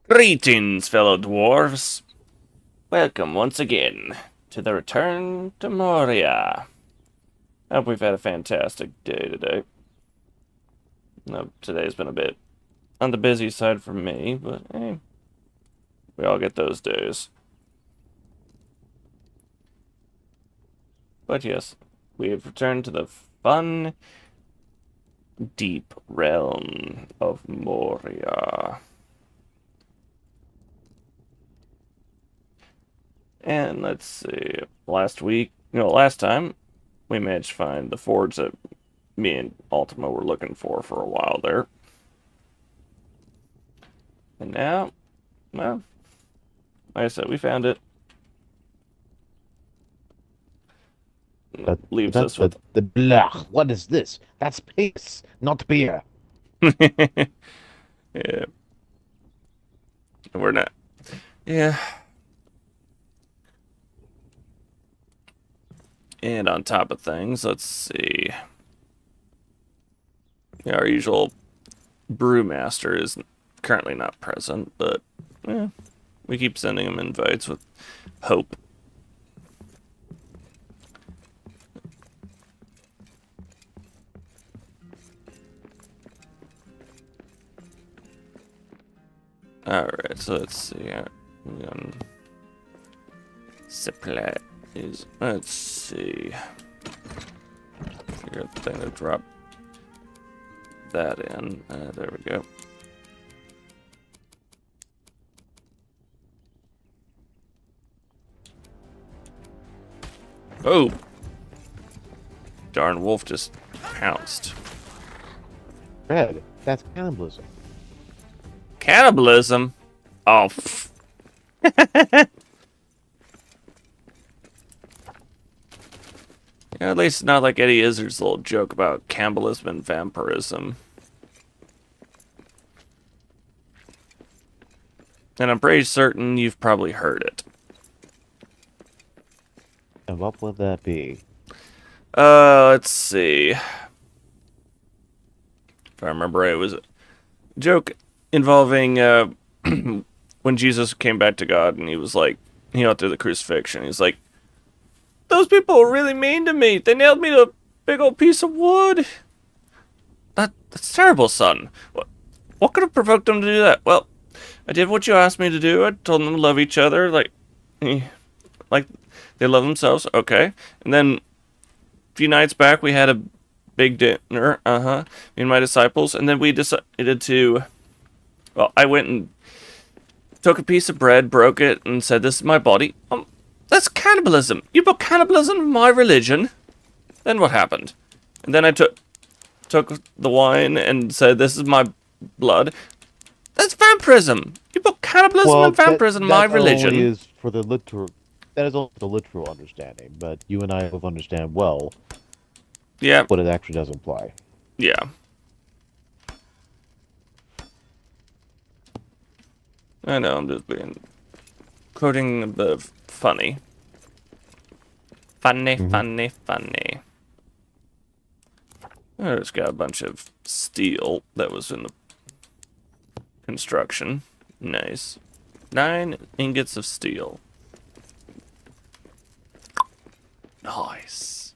Greetings, fellow dwarves. Welcome once again to the return to Moria. I hope we've had a fantastic day today. No, today's been a bit on the busy side for me, but hey, we all get those days. But yes, we have returned to the fun, deep realm of Moria. And let's see, last time, we managed to find the forge that me and Ultima were looking for a while there. And now, well, like I said, we found it. That, Leaves that's us with. the blah. What is this? That's piss, not beer. Yeah, we're not. Yeah. And on top of things, let's see. Yeah, our usual brewmaster is currently not present, but yeah, we keep sending him invites with hope. Alright, so let's see. Supply is. Let's see. Figure out the thing to drop that in. There we go. Oh! Darn wolf just pounced. Red, that's cannibalism. Cannibalism? Oh, yeah, at least not like Eddie Izzard's little joke about cannibalism and vampirism. And I'm pretty certain you've probably heard it. And what would that be? Let's see. If I remember right, it was a joke involving when Jesus came back to God and he was like, he went through the crucifixion. He's like, those people were really mean to me. They nailed me to a big old piece of wood. That's terrible, son. What could have provoked them to do that? Well, I did what you asked me to do. I told them to love each other, like they love themselves. Okay, and then a few nights back we had a big dinner. Me and my disciples, and then we decided to. Well, I went and took a piece of bread, broke it, and said, "This is my body." That's cannibalism. You brought cannibalism in my religion. Then what happened? And then I took the wine and said, "This is my blood." That's vampirism. You put cannibalism Well, and vampirism in my that only religion. is for the literal. That is only the literal understanding, but you and I both understand well Yeah, what it actually does imply. yeah. I know, I'm just being quoting a bit of funny. Funny, Hmm. funny, funny. I just got a bunch of steel that was in the construction. Nice. 9 ingots of steel. Nice.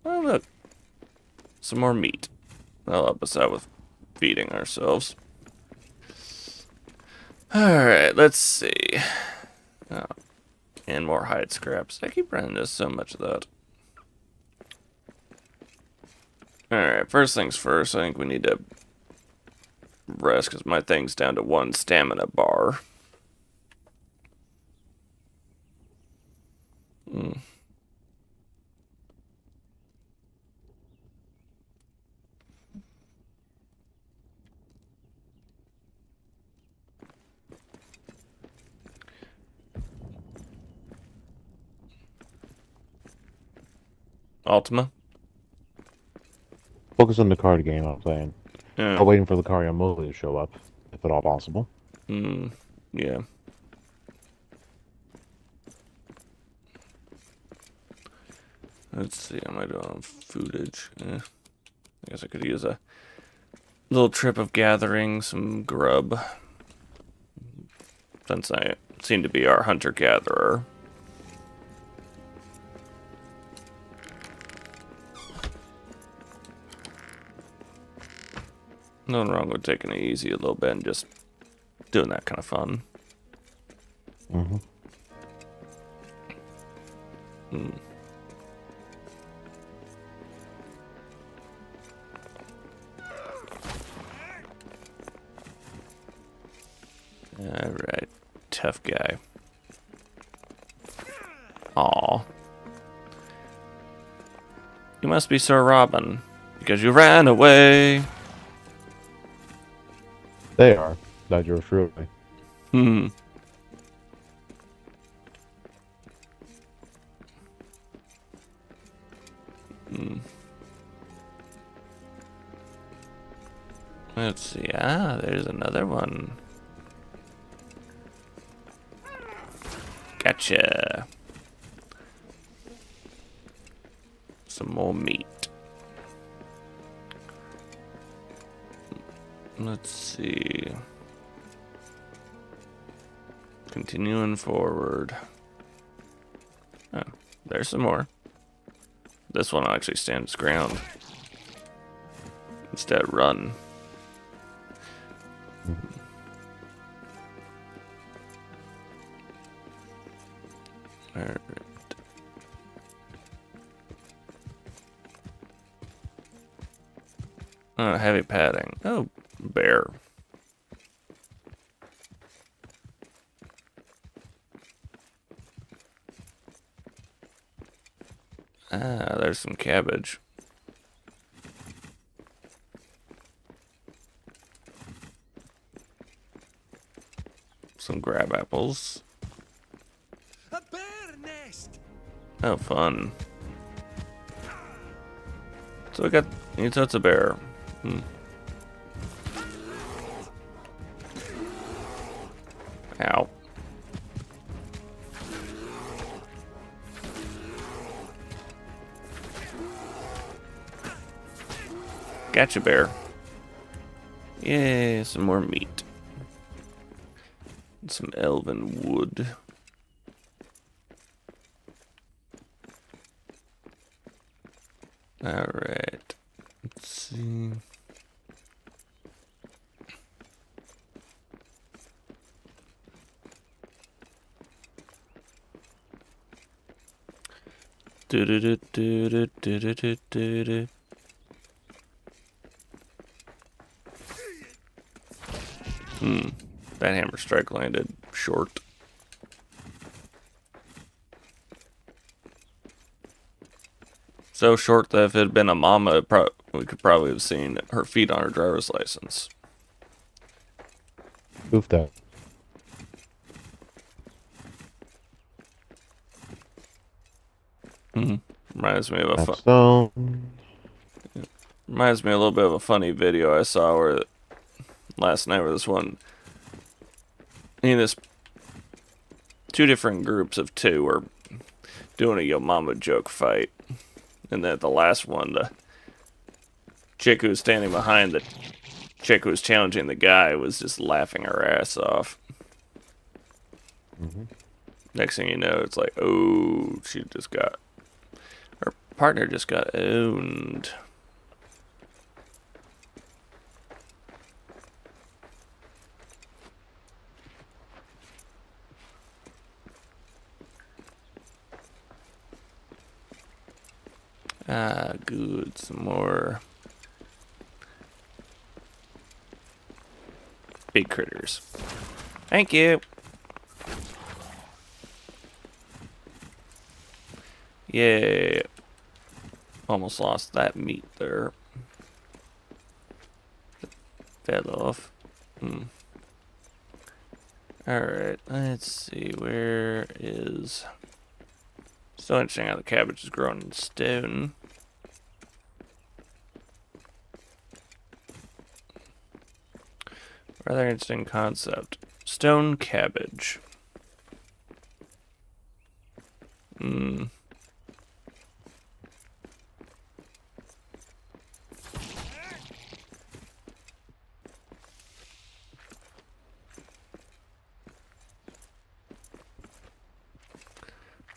Oh, look. Some more meat. That'll help us out with feeding ourselves. Alright, let's see. Oh, and more hide scraps. I keep running into so much of that. Alright, first things first, I think we need to rest because my thing's down to 1 stamina bar. Hmm. Ultima? Focus on the card game I'm playing. Yeah. I'm waiting for the Lucario movie to show up, if at all possible. Hmm. Yeah. Let's see, how am I doing on foodage? I guess I could use a little trip of gathering some grub. since I seem to be our hunter-gatherer. Nothing wrong with taking it easy a little bit and just doing that kind of fun. Mm-hmm. Alright, tough guy. Aw. You must be Sir Robin, because you ran away. They are. That you're truly. Hmm. Let's see. Ah, there's another one. Gotcha. Some more meat. Let's see. Continuing forward. Oh, there's some more. This one will actually stand its ground. Instead, run. Alright. Oh, heavy padding. Oh, bear. Ah, there's some cabbage. Some crab apples. A bear nest. Oh, fun. So we got. So it's a bear. Hmm. Ow. Gotcha, bear. Yay, some more meat. And some elven wood. Alright. Let's see. Do do do do do do do do do. That hammer strike landed short. So short that if it had been a mama, we could probably have seen her feet on her driver's license. Oof that. Reminds me of a Stone. reminds me a little bit of a funny video I saw where last night where this one, this two different groups of two were doing a Yo Mama joke fight, and then at the last one, the chick who was standing behind the chick who was challenging the guy was just laughing her ass off. Next thing you know, it's like, oh, her partner just got owned. Ah, good. Some more big critters. Thank you. Yeah. Almost lost that meat there. Fell off. Alright, let's see. Where is... So interesting how the cabbage is grown in stone. Rather interesting concept. Stone cabbage.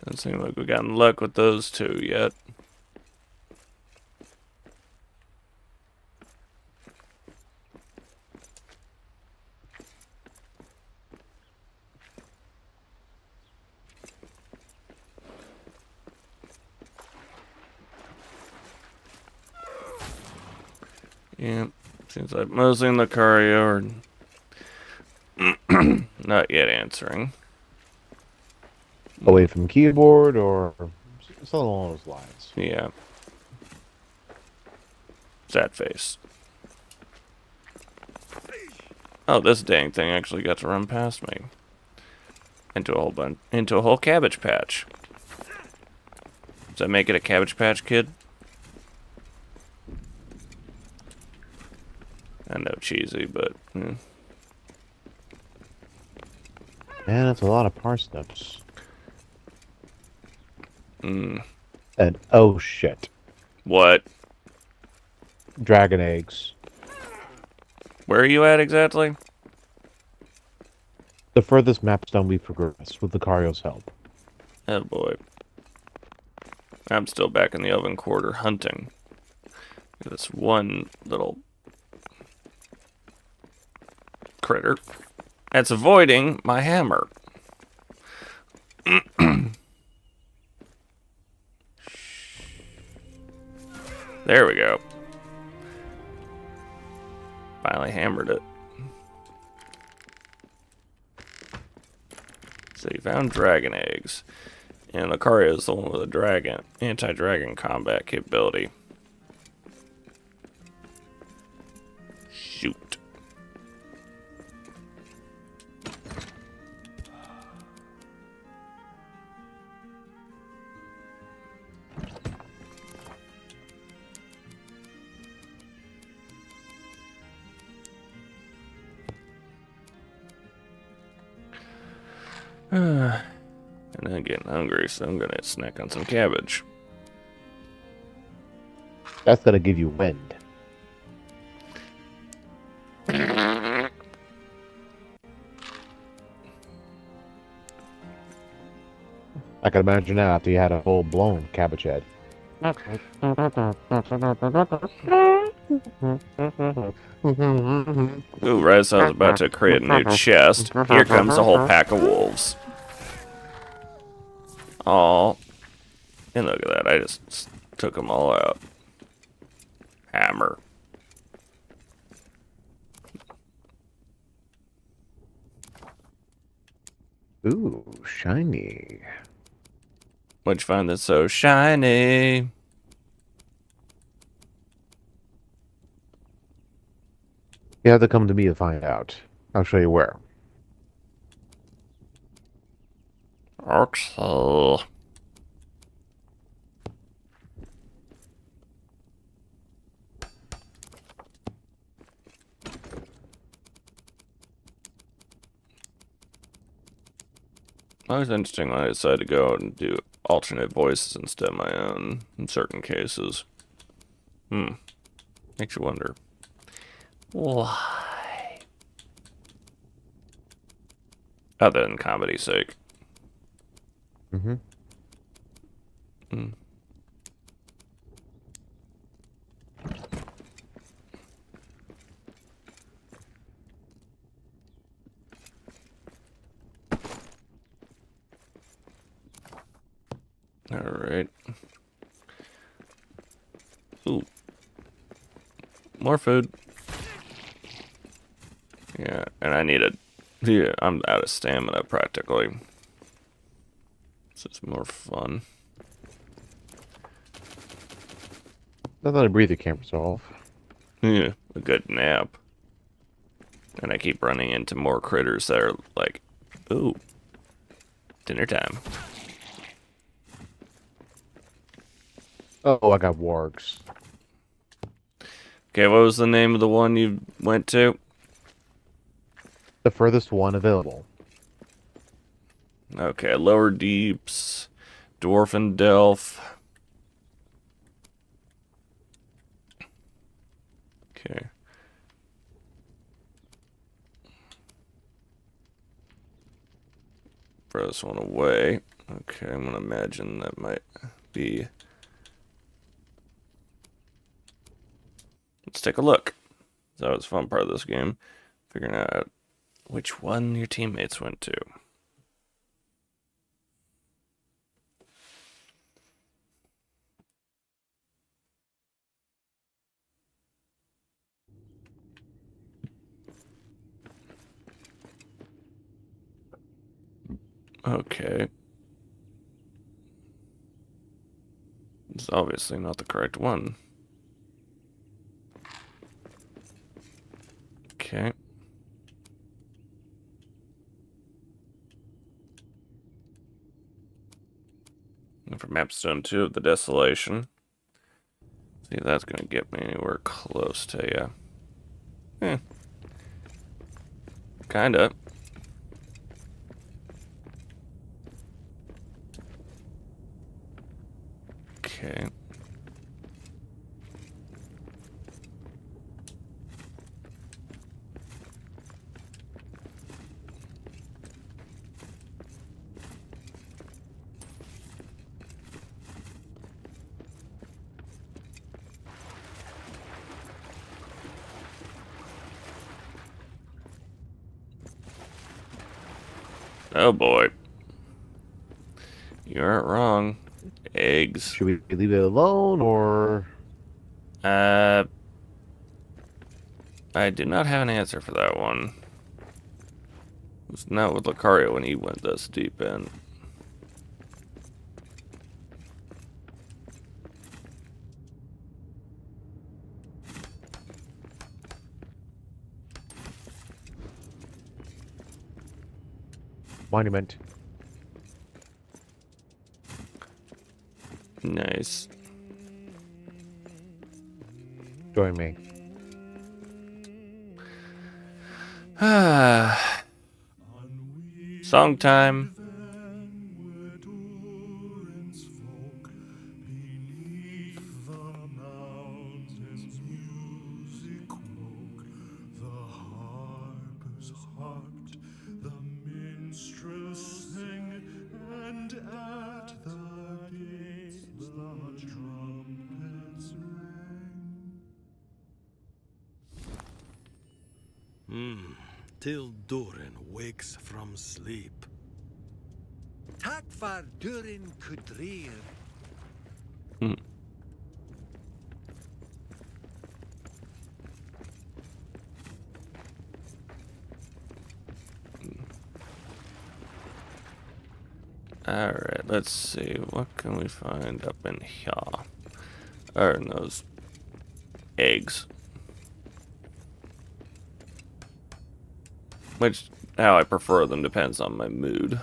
Doesn't seem like we gotten luck with those two yet. Yeah, seems like Mosley and Lucario are not yet answering. Away from keyboard or something along those lines. Yeah. Sad face. Oh, this dang thing actually got to run past me. Into a whole cabbage patch. Does that make it a Cabbage Patch Kid? I know, cheesy, but... Man, that's a lot of parsnips. Mm. And oh shit. What? Dragon eggs. Where are you at exactly? The furthest mapstone we progressed with Lucario's help. Oh boy. I'm still back in the oven quarter hunting. This one little critter that's avoiding my hammer. There we go. Finally hammered it. So you found dragon eggs. And Lucario is the one with a dragon, anti-dragon combat capability. Shoot. And I'm getting hungry, so I'm gonna snack on some cabbage. That's gonna give you wind. I can imagine now after you had a full-blown cabbage head. Ooh, right as I was about to create a new chest, here comes a whole pack of wolves. Aw. And look at that, I just took them all out. Hammer. Ooh, shiny. What'd you find that's so shiny? You have to come to me to find out. I'll show you where. Okay. Always interesting when I decide to go out and do alternate voices instead of my own in certain cases. Makes you wonder. Why? Other than comedy's sake. Mm-hmm. Alright. Ooh. More food. Yeah, and I need a... Yeah, I'm out of stamina practically. This is more fun. Nothing a breather can't resolve. Yeah, a good nap. And I keep running into more critters that are like, ooh, dinner time. Oh, I got wargs. Okay, what was the name of the one you went to? The furthest one available. Okay, Lower Deeps, Dwarfen Delph. Okay. throw this one away. Okay, I'm gonna imagine that might be. Let's take a look. That was a fun part of this game, figuring out which one your teammates went to. Okay. It's obviously not the correct one. Okay. And for Mapstone 2 of the Desolation. See if that's going to get me anywhere close to you. Kinda. Okay. Oh boy. You aren't wrong. Eggs. Should we leave it alone, or I do not have an answer for that one. It's not with Lucario when he went this deep in. monument? Nice. Join me. Song time. Till Durin wakes from sleep. Takvar Durin Kudrir. Alright, let's see. What can we find up in here? Or in those eggs. Which, how I prefer them depends on my mood.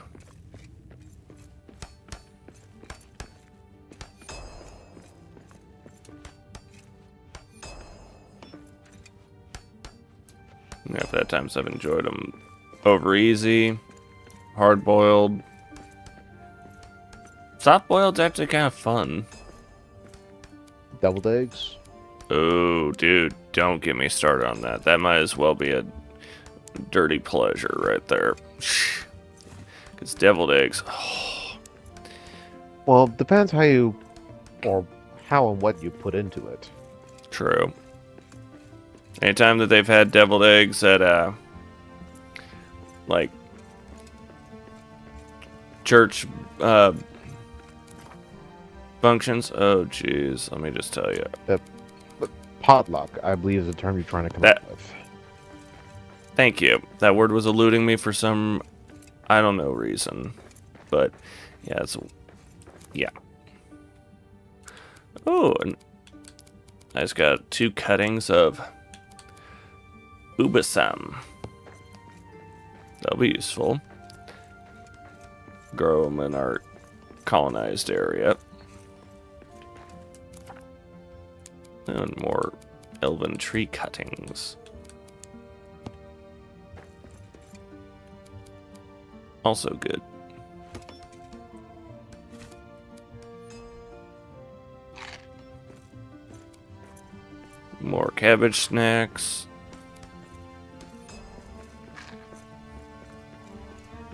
Yeah, for that times I've enjoyed them over easy, hard boiled. Soft boiled's actually kind of fun. Deviled eggs? Oh, dude, don't get me started on that. That might as well be a dirty pleasure right there. Because deviled eggs. Oh. Well, depends how you, or how and what you put into it. True. Anytime that they've had deviled eggs at, like, church, functions. Oh, jeez. Let me just tell you. Potluck, I believe, is the term you're trying to come up with. Thank you. That word was eluding me for some, I don't know, reason. But, yeah, it's, yeah. Oh, and I just got 2 cuttings of ubasam. That'll be useful. Grow them in our colonized area. And more elven tree cuttings. Also good. More cabbage snacks.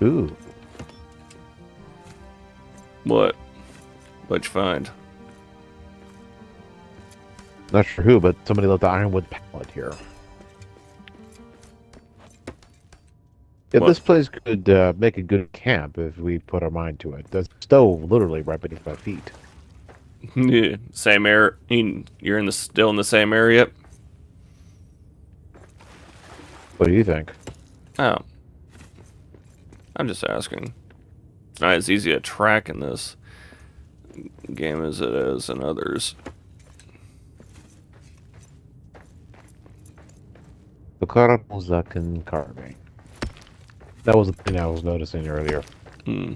Ooh. What? What'd you find? Not sure who, but somebody left the ironwood pallet here. Yeah, What? this place could make a good camp if we put our mind to it. The stove literally right beneath my feet. Yeah, same area. You're still in the same area. What do you think? Oh, I'm just asking. It's not as easy to track in this game as it is in others. The Karamuzak and carving. That was the thing I was noticing earlier. Hmm.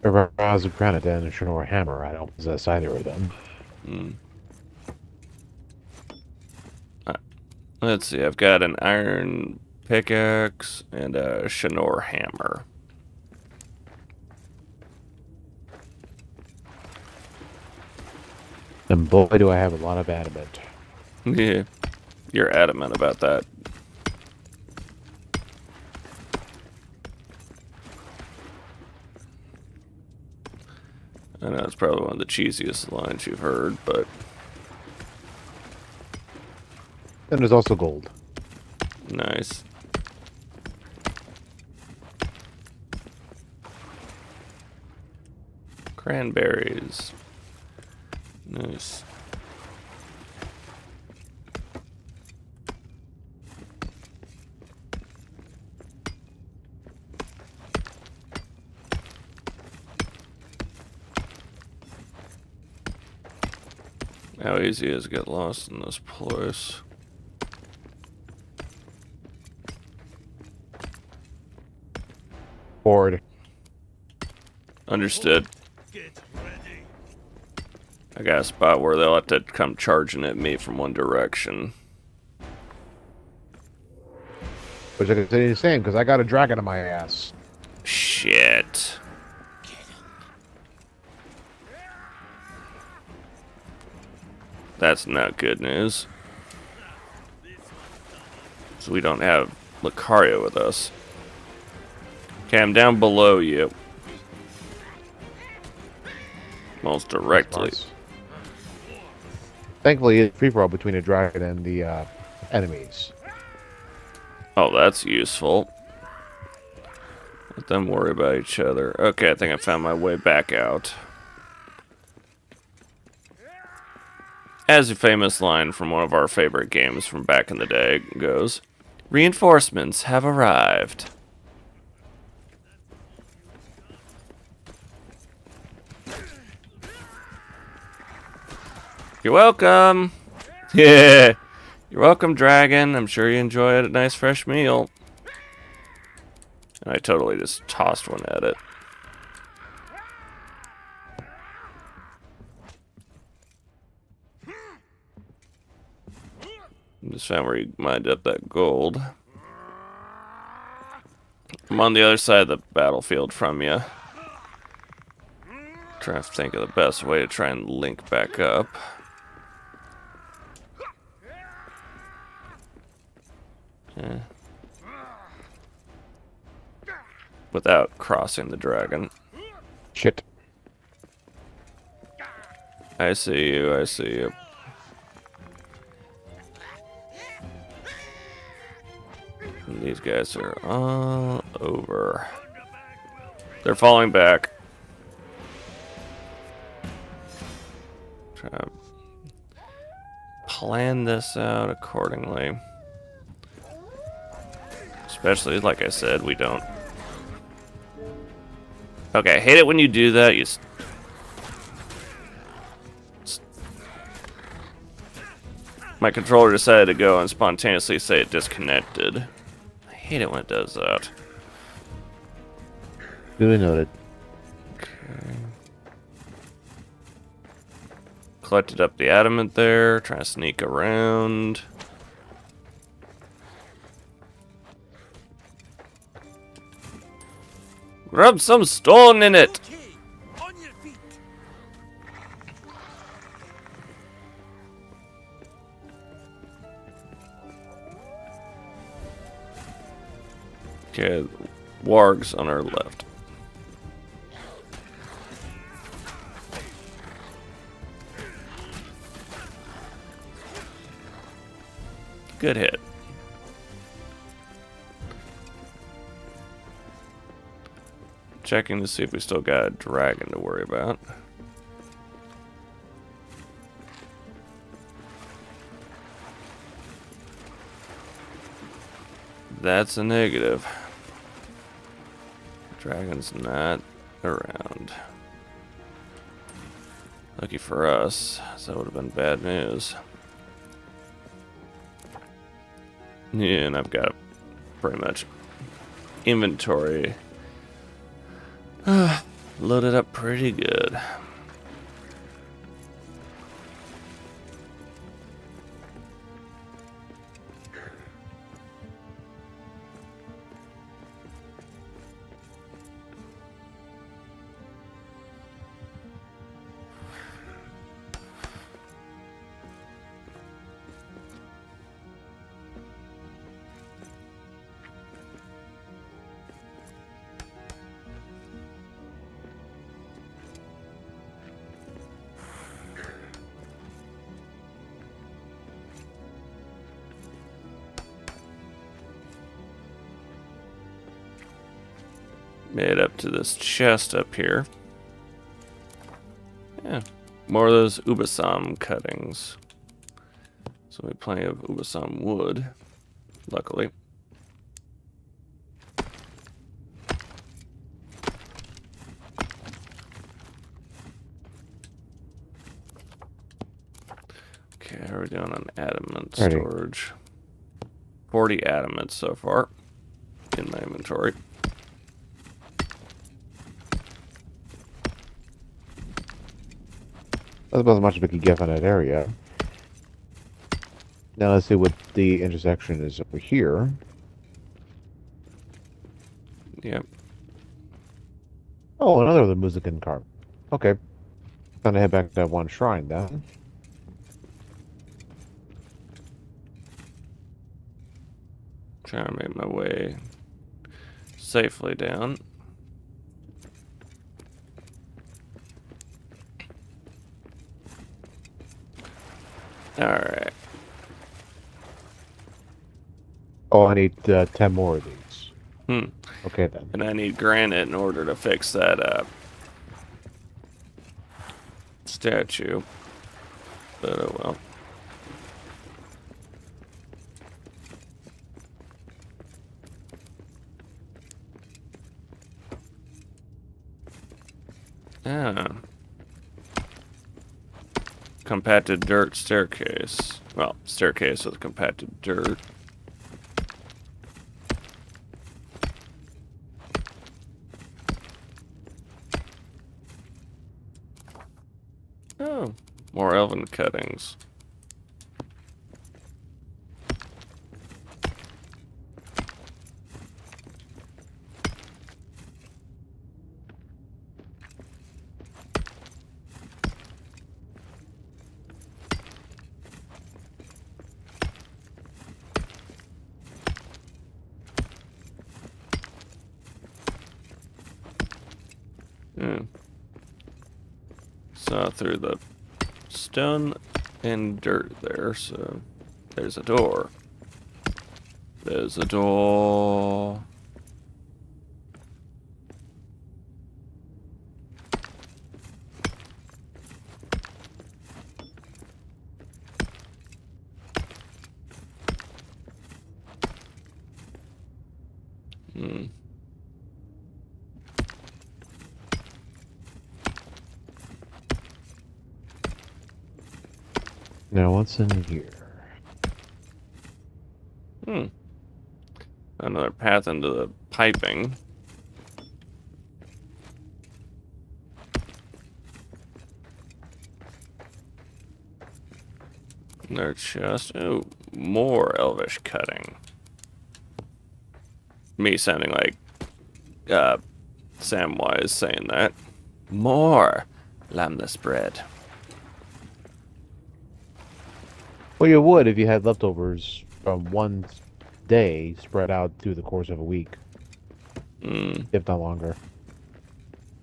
A vase of granite and a Shinoor hammer. I don't possess either of them. Hmm. Let's see. I've got an iron pickaxe and a Shinoor hammer. And boy, do I have a lot of adamant. Yeah, you're adamant about that. I know it's probably one of the cheesiest lines you've heard, but And there's also gold. nice. Cranberries. Nice. How easy is it to get lost in this place? Board. Understood. Get ready. I got a spot where they'll have to come charging at me from one direction. Which I can say the same, because I got a dragon on my ass. Shit. That's not good news. So we don't have Lucario with us. Okay, I'm down below you. Most directly. Nice. Thankfully, it's free for all between a dragon and the enemies. Oh, that's useful. Let them worry about each other. Okay, I think I found my way back out. As a famous line from one of our favorite games from back in the day goes, reinforcements have arrived. You're welcome. Yeah. You're welcome, dragon. I'm sure you enjoyed a nice fresh meal. And I totally just tossed one at it. Just found where you mined up that gold. I'm on the other side of the battlefield from you. Trying to think of the best way to try and link back up. Yeah. Without crossing the dragon. Shit. I see you, I see you. And these guys are all over. They're falling back. Try to plan this out accordingly. Especially, like I said, we don't. Okay, I hate it when you do that. My controller decided to go and spontaneously say it disconnected. I hate it when it does that. Duly noted. Okay. Collected up the adamant there, trying to sneak around. Rub some stone in it! Okay, on your feet. Okay, wargs on our left. Good hit. Checking to see if we still got a dragon to worry about. That's a negative. Dragon's not around. Lucky for us, so that would have been bad news. Yeah, and I've got pretty much inventory loaded up pretty good. Made up to this chest up here. Yeah, more of those Ubasam cuttings. So we have plenty of Ubasam wood, luckily. Okay, how are we doing on adamant storage? 40 adamant so far in my inventory. That's about as much as we could get on that area. Now let's see what the intersection is over here. Yep. Oh, another Musican card. Okay. Time to head back to that one shrine then. Trying to make my way safely down. Alright. Oh, I need 10 more of these. Hmm. Okay then. And I need granite in order to fix that statue. But oh well. Ah. Compacted dirt staircase. Well, staircase with compacted dirt. Oh, more elven cuttings. Saw through the stone and dirt there, so there's a door. There's a door. Hmm. Now what's in here? Hmm. Another path into the piping. Another chest. Oh, more elvish cutting. Me sounding like Samwise saying that. More lambless bread. Well, you would if you had leftovers from one day spread out through the course of a week. if not longer.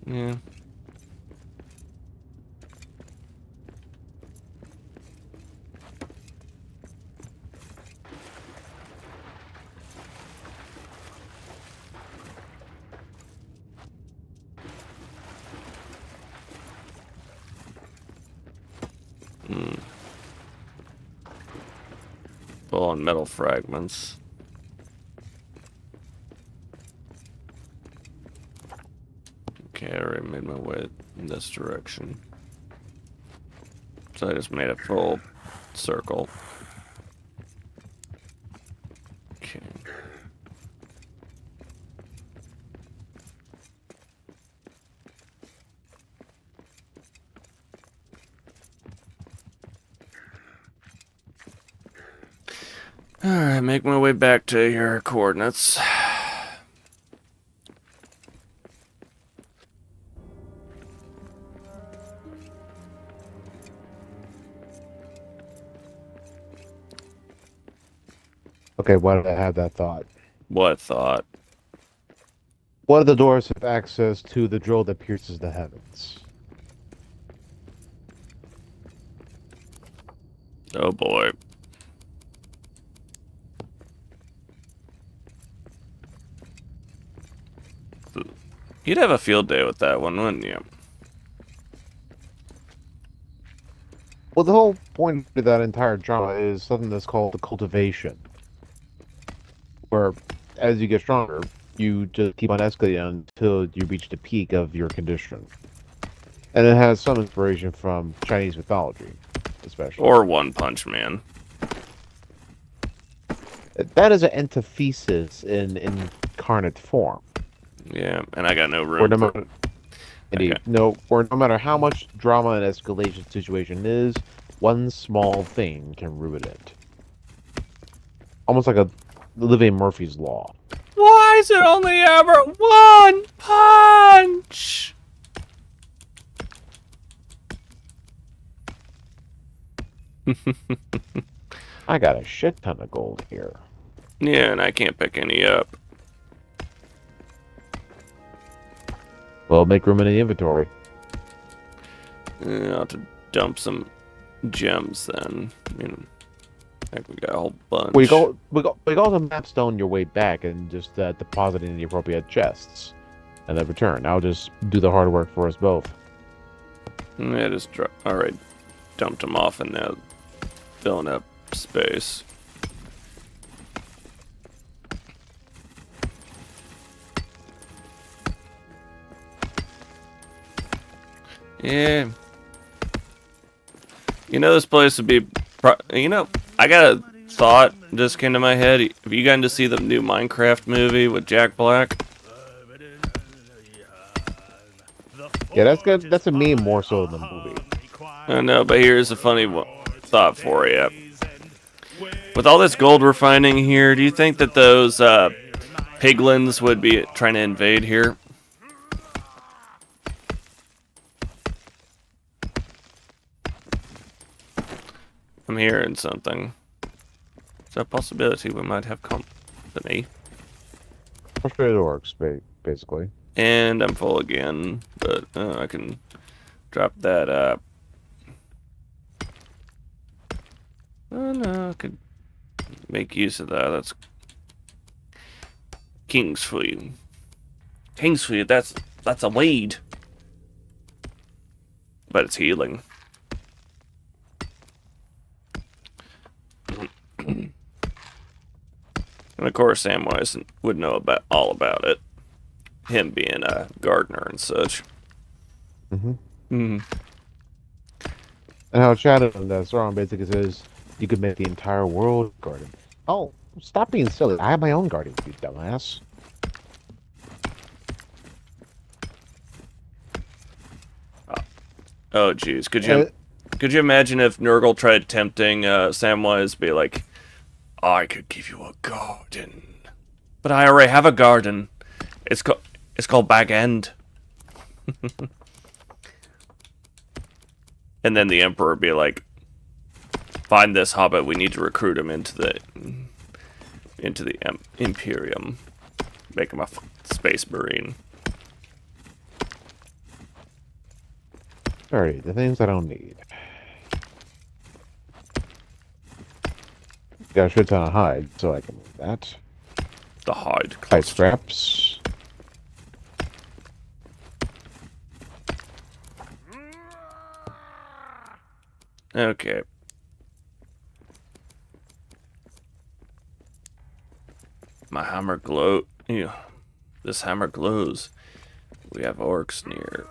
Yeah. Full on metal fragments. Okay, I already made my way in this direction. So I just made a full circle. Okay. Alright, make my way back to your coordinates. Okay, why did I have that thought? What thought? What of the doors have access to the drill that pierces the heavens? Oh boy. You'd have a field day with that one, wouldn't you? Well, the whole point of that entire drama is something that's called the cultivation, where as you get stronger, you just keep on escalating until you reach the peak of your condition. And it has some inspiration from Chinese mythology, especially. Or One Punch Man. That is an antithesis in incarnate form. Yeah, and I got no Where room no for... matter, indeed, Okay. where no matter how much drama and escalation situation is, one small thing can ruin it. Almost like a living Murphy's Law. Why is it only ever one punch? I got a shit ton of gold here. Yeah, and I can't pick any up. Well, make room in the inventory. I'll have to dump some gems then. I think we got a whole bunch. We go to mapstone your way back and just deposit in the appropriate chests, and then return. I'll just do the hard work for us both. Yeah, just alright. Dumped them off and now filling up space. Yeah. You know, this place would be... I got a thought just came to my head. Have you gotten to see the new Minecraft movie with Jack Black? Yeah, that's good. That's a meme more so than the movie. I know, but here's a funny thought for you. With all this gold we're finding here, do you think that those piglins would be trying to invade here? I'm hearing something. It's a possibility we might have company. Frustrated orcs, basically. And I'm full again, but I can drop that up. Oh no, I could make use of that. That's King's Food. King's Food, that's a weed. But it's healing. And of course Samwise would know all about it. Him being a gardener and such. Mm-hmm. Mm-hmm. And how Shadow and Sauron basically says you could make the entire world garden. Oh, stop being silly. I have my own garden, you dumbass. Oh, jeez. Could you imagine if Nurgle tried tempting Samwise, be like, I could give you a garden, but I already have a garden. It's called Bag End. And then the Emperor would be like, find this hobbit. We need to recruit him into the Imperium. Make him a Space Marine. Alright, the things I don't need. Got a shit ton of hide, so I can move that. The hide Hide cluster. scraps. Okay. My hammer glow. Ew. This hammer glows. We have orcs near.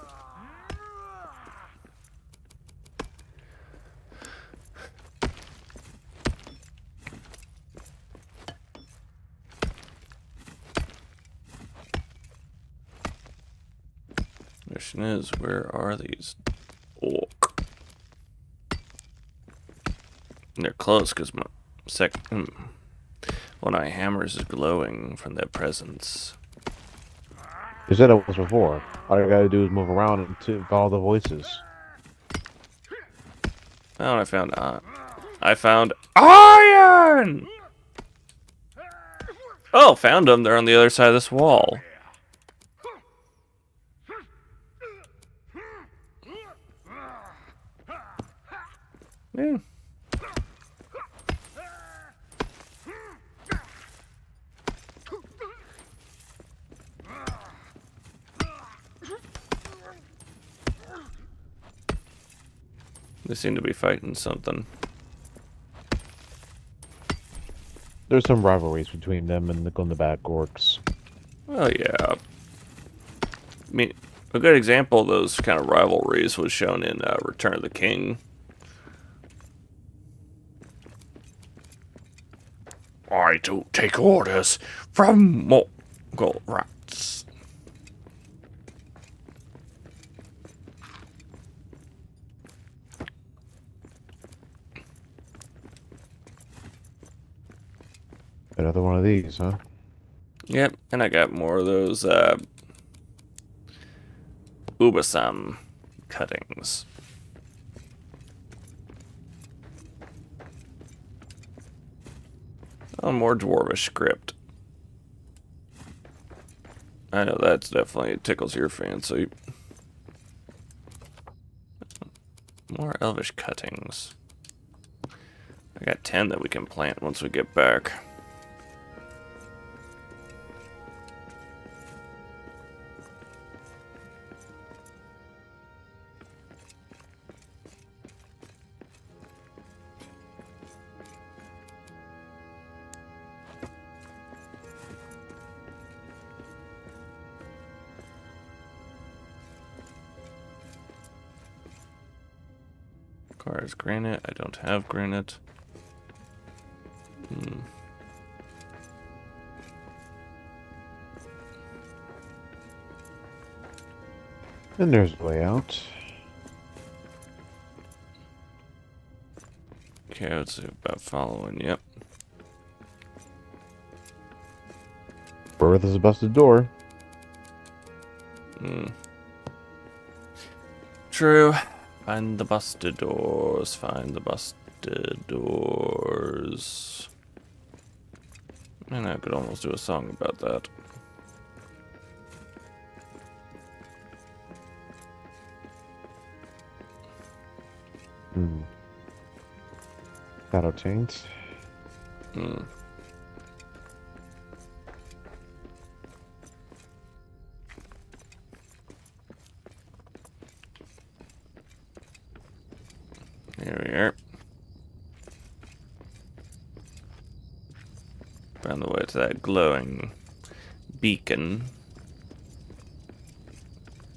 Question is, where are these orc? They're close because my one of my hammers is glowing from their presence. You said it was before. All I gotta do is move around and to follow the voices. Oh, I found iron. Oh, found them. They're on the other side of this wall. Yeah. They seem to be fighting something. There's some rivalries between them and the Gundaback orcs. Well, yeah. I mean, a good example of those kind of rivalries was shown in Return of the King. I don't take orders from Mongol rats. Another one of these, huh? Yep, and I got more of those Ubasam cuttings. Oh, more Dwarvish script. I know that's definitely tickles your fancy. More Elvish cuttings. I got 10 that we can plant once we get back. Requires granite. I don't have granite. And there's the way out. Okay, let's see about following. Yep. Birth is a busted door. True. Find the busted doors. Find the busted doors. And I could almost do a song about that. Shadow chains. Here we are. Found the way to that glowing beacon.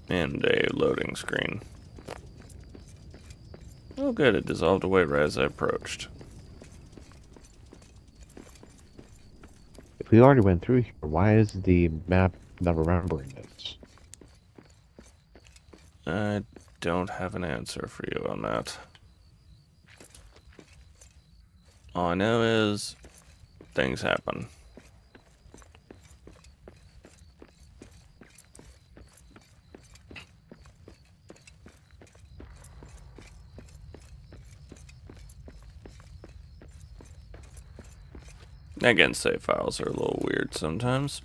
And a loading screen. Oh good, it dissolved away right as I approached. If we already went through here, why is the map not remembering this? I don't have an answer for you on that. All I know is things happen. Again, save files are a little weird sometimes.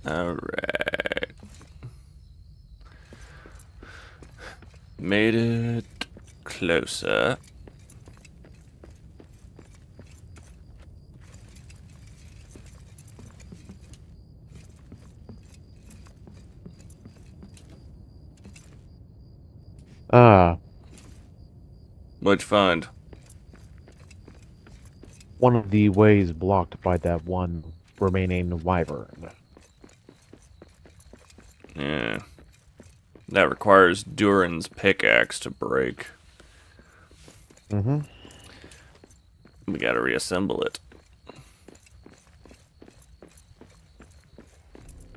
Alright. Made it closer. Ah, What'd you find? one of the ways blocked by that one remaining wyvern. Yeah. That requires Durin's pickaxe to break. Mm-hmm. We gotta reassemble it.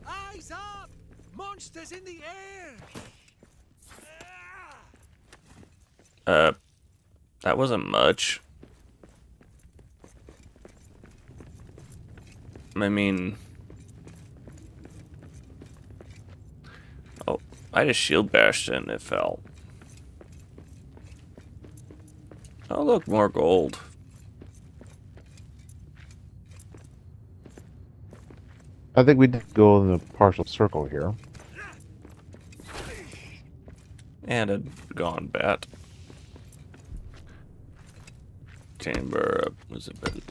Eyes up! Monsters in the air! That wasn't much. I mean... Oh, I just shield bashed it and it fell. Oh, look, more gold. I think we did go in a partial circle here. And a gone bat. Chamber of visibility.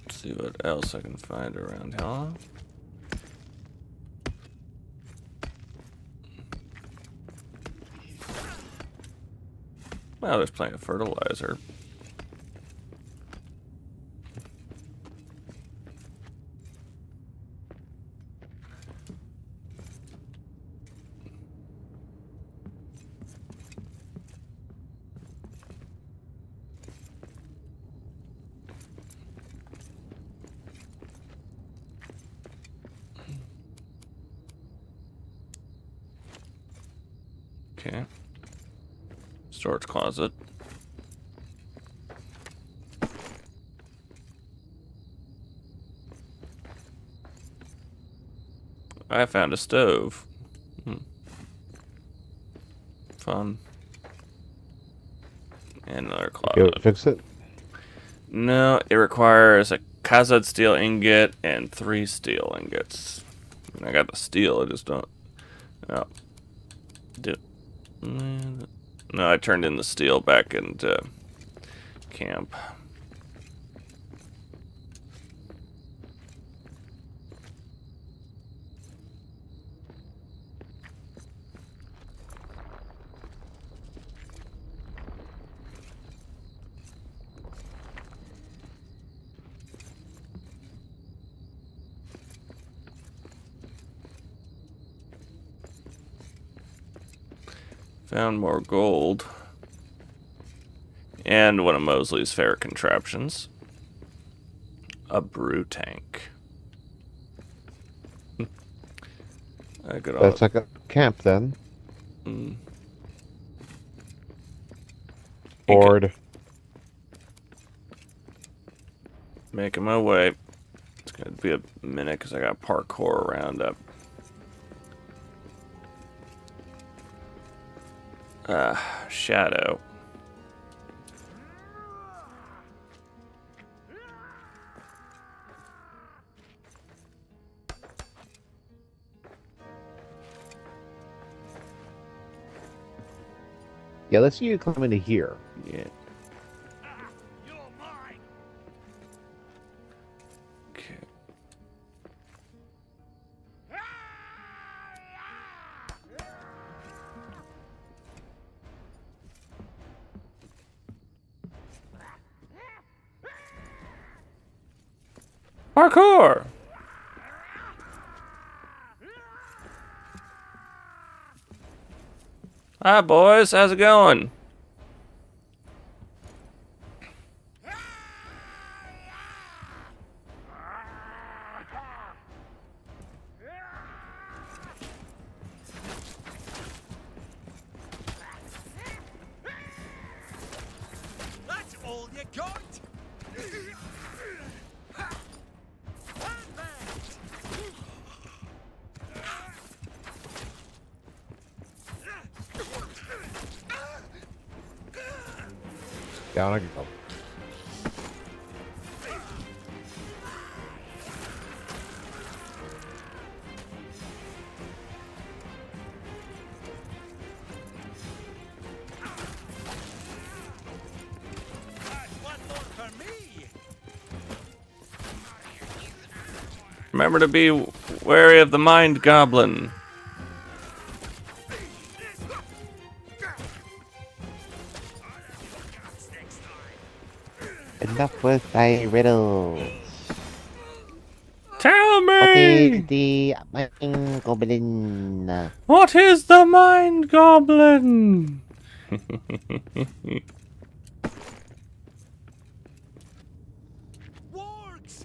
Let's see what else I can find around here. Well, there's plenty of fertilizer. Okay. Storage closet. I found a stove. Fun. And another Go closet. fix it. No, it requires a Kazad steel ingot and 3 steel ingots. I mean, I got the steel, I just don't. No. No, I turned in the steel back into camp. Found more gold. And one of Mosley's favorite contraptions. A brew tank. I could That's like a camp then. Board. Making my way. It's gonna be a minute because I got parkour around up. Shadow. Yeah, let's see you come into here. Yeah. You're mine! Okay. Parkour! Hi, boys. How's it going? That's all you got? Down I go. Remember to be wary of the mind goblin. Enough with thy riddles. Tell What is me! the mind goblin? What is the mind goblin? Wargs!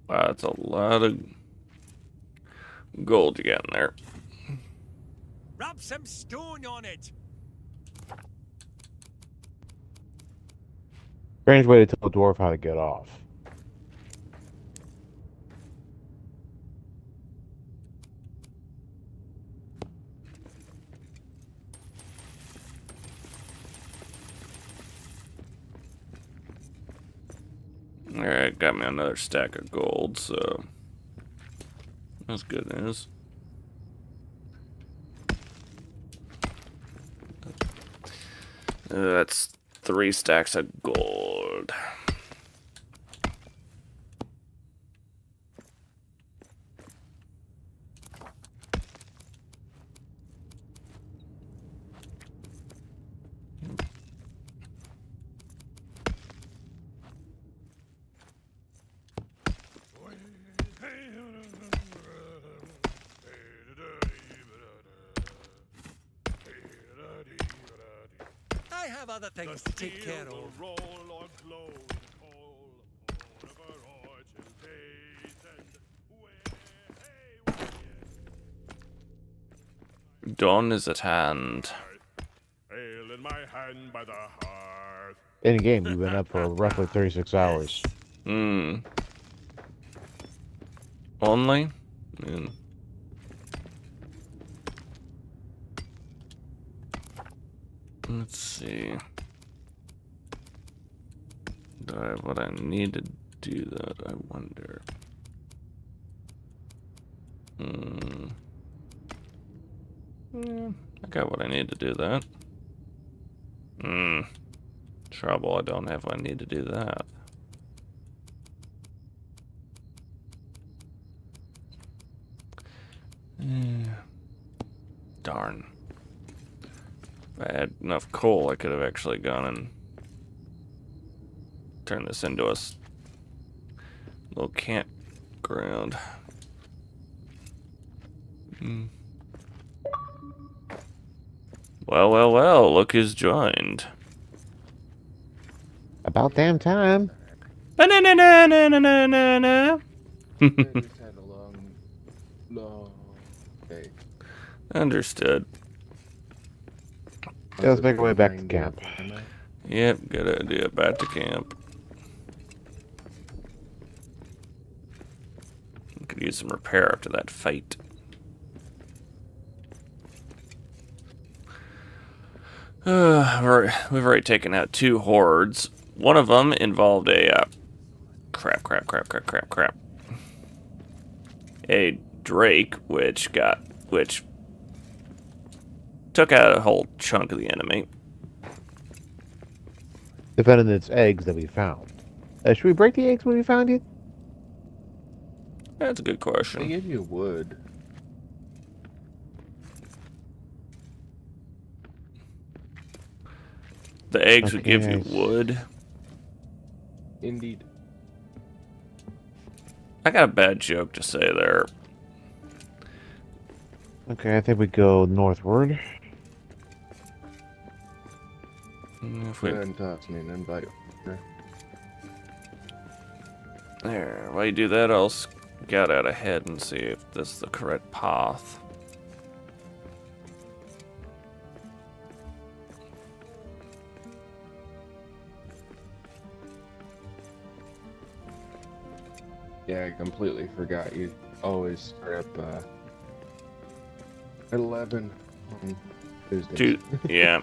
Wow, that's a lot of gold you got in there. Rub some stone on it. Strange way to tell a dwarf how to get off. Alright, got me another stack of gold, so that's good news. That's 3 stacks of gold. I have other things to take care of. Dawn is at hand. Ale in my hand by the hearth. In game, we've been up for roughly 36 hours. Hmm. Only? Mm. Let's see. Do I have what I need to do that? I wonder. Hmm. Yeah, I got what I need to do that. Hmm. Trouble, I don't have what I need to do that. Darn. If I had enough coal, I could have actually gone and turned this into a little campground. Well, well, well, look who's joined. About damn time. Ba-na-na-na-na-na-na-na. I just had a long day. Understood. Yeah, let's make our way back to camp. Yep, good idea. Back to camp. Could use some repair after that fight. We've already taken out 2 hordes. One of them involved a crap. A drake, which took out a whole chunk of the enemy. Defending its eggs that we found. Should we break the eggs when we found it? That's a good They question. give you wood. The eggs would give you Okay. wood. Indeed. I got a bad joke to say there. Okay, I think we go northward. If Go we, ahead and toss me an invite. there, while you do that, I'll scout out ahead and see if this is the correct path. Yeah, I completely forgot. You always start up at 11 on Tuesdays. Yeah.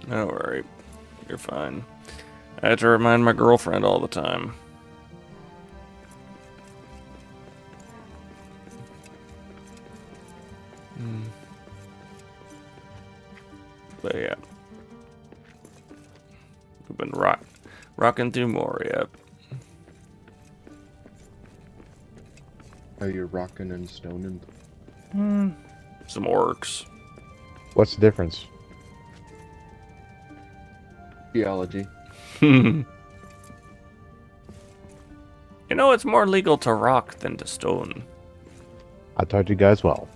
Don't worry. You're fine. I have to remind my girlfriend all the time. But yeah. We've been rocking through Moria. Are you rocking and stoning? Some orcs. What's the difference? Theology. You know, it's more legal to rock than to stone. I taught you guys well.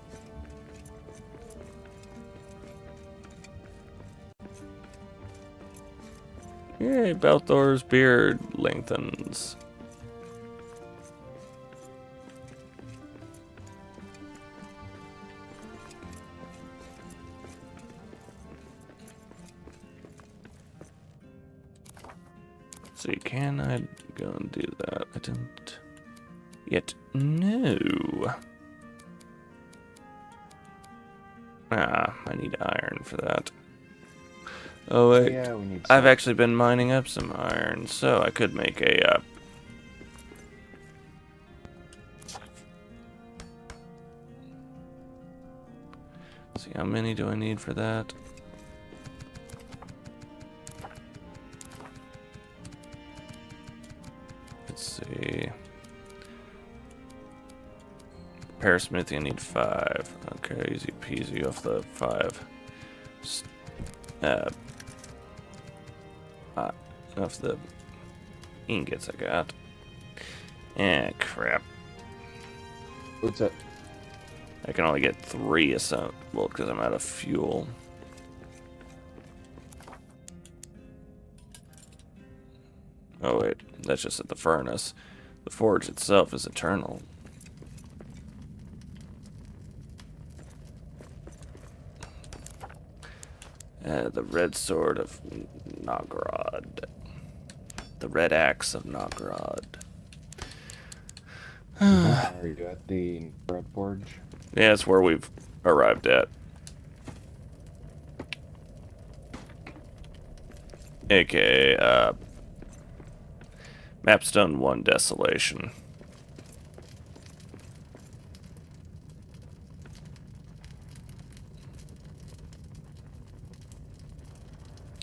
Yay, Balthor's beard lengthens. See, can I go and do that? I don't yet know. Ah, I need iron for that. Oh wait, Yeah, we need I've some. actually been mining up some iron, so I could make a see, how many do I need for that? Let's see. Repair smithy, I need 5. Okay, easy peasy off the 5. Off the ingots I got. Eh, crap. What's that? I can only get 3 well, because I'm out of fuel. Oh wait, that's just at the furnace. The forge itself is eternal. The red sword of Nogrod. The red axe of Nogrod. Are you at the bread forge? Yeah, that's where we've arrived at. AKA, Mapstone 1 Desolation.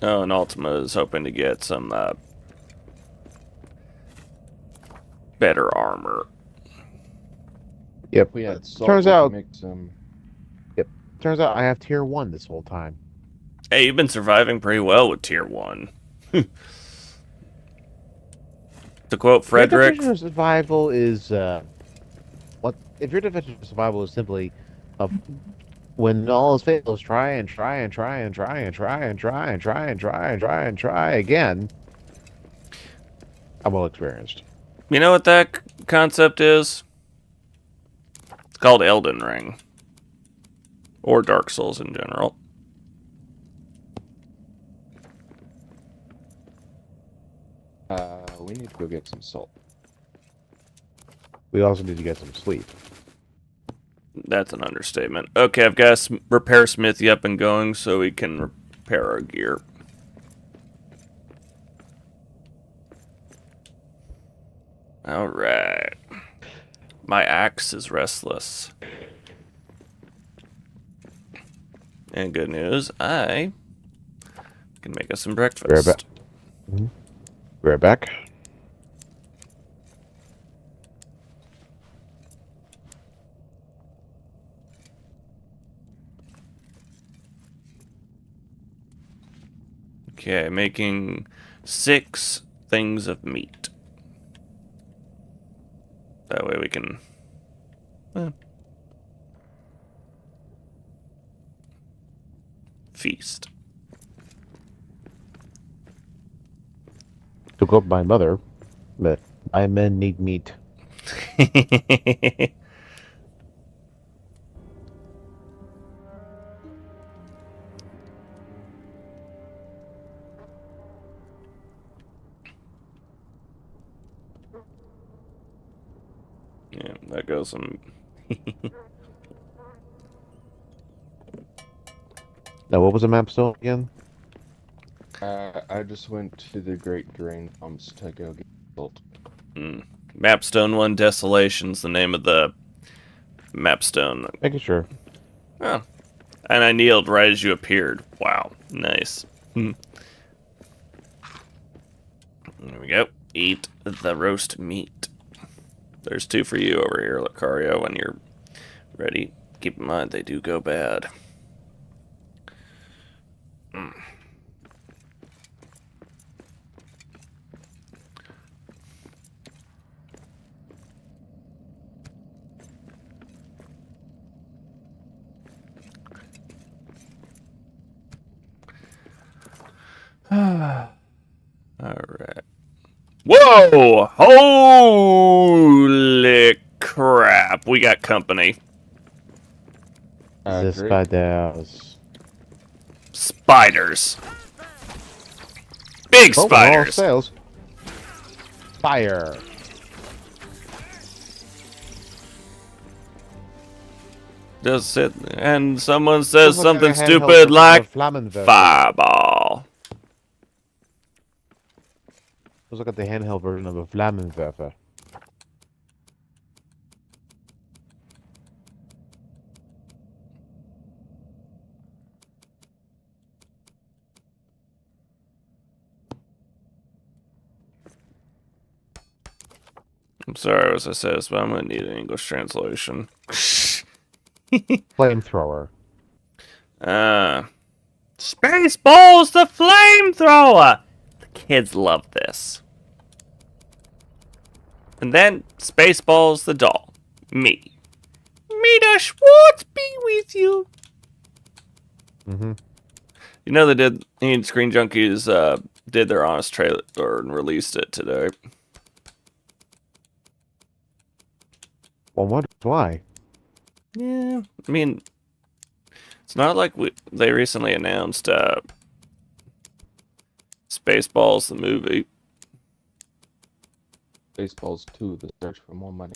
Oh, and Ultima is hoping to get some, better armor. Yep. We had salt. Turns we can out- make some. Turns out I have tier 1 this whole time. Hey, you've been surviving pretty well with tier 1. To quote Your Frederick, definition of survival is what? If your definition of survival is simply when all else fails, try and try and try and try and try and try and try and try and try and try again. I'm well experienced. you know what that concept is? It's called Elden Ring. Or Dark Souls in general. We need to go get some salt. We also need to get some sleep. That's an understatement. Okay, I've got a repair smithy up and going so we can repair our gear. Alright. My axe is restless. And good news, I can make us some breakfast. Be right back. Okay, making 6 things of meat. That way we can... feast. To quote my mother, but my men need meat. Yeah, that goes some... Now, what was the map still again? I just went to the Great Drain Pumps to go get salt. Mapstone 1 Desolation's the name of the mapstone. Making sure. Oh. And I kneeled right as you appeared. Wow. Nice. There we go. Eat the roast meat. There's 2 for you over here, Lucario, when you're ready. Keep in mind, they do go bad. Alright. Whoa! Holy crap. We got company. This Great. by the house. Spiders. Big Oh, all spiders. sails. Fire. Just sit and someone says Looks like something a handheld stupid version of like Flammenwerfer. fireball. Looks like the handheld version of a Flammenwerfer. I'm sorry as I said this, but I'm gonna need an English translation. Flamethrower. Spaceballs the flamethrower! The kids love this. And then Spaceballs the doll. Me. Me the Schwartz be with you. Mm-hmm. You know they did, Screen Junkies did their honest trailer and released it today. Well, what? Why? Yeah, I mean, it's not like they recently announced Spaceballs the movie. Baseballs 2, the search for more money.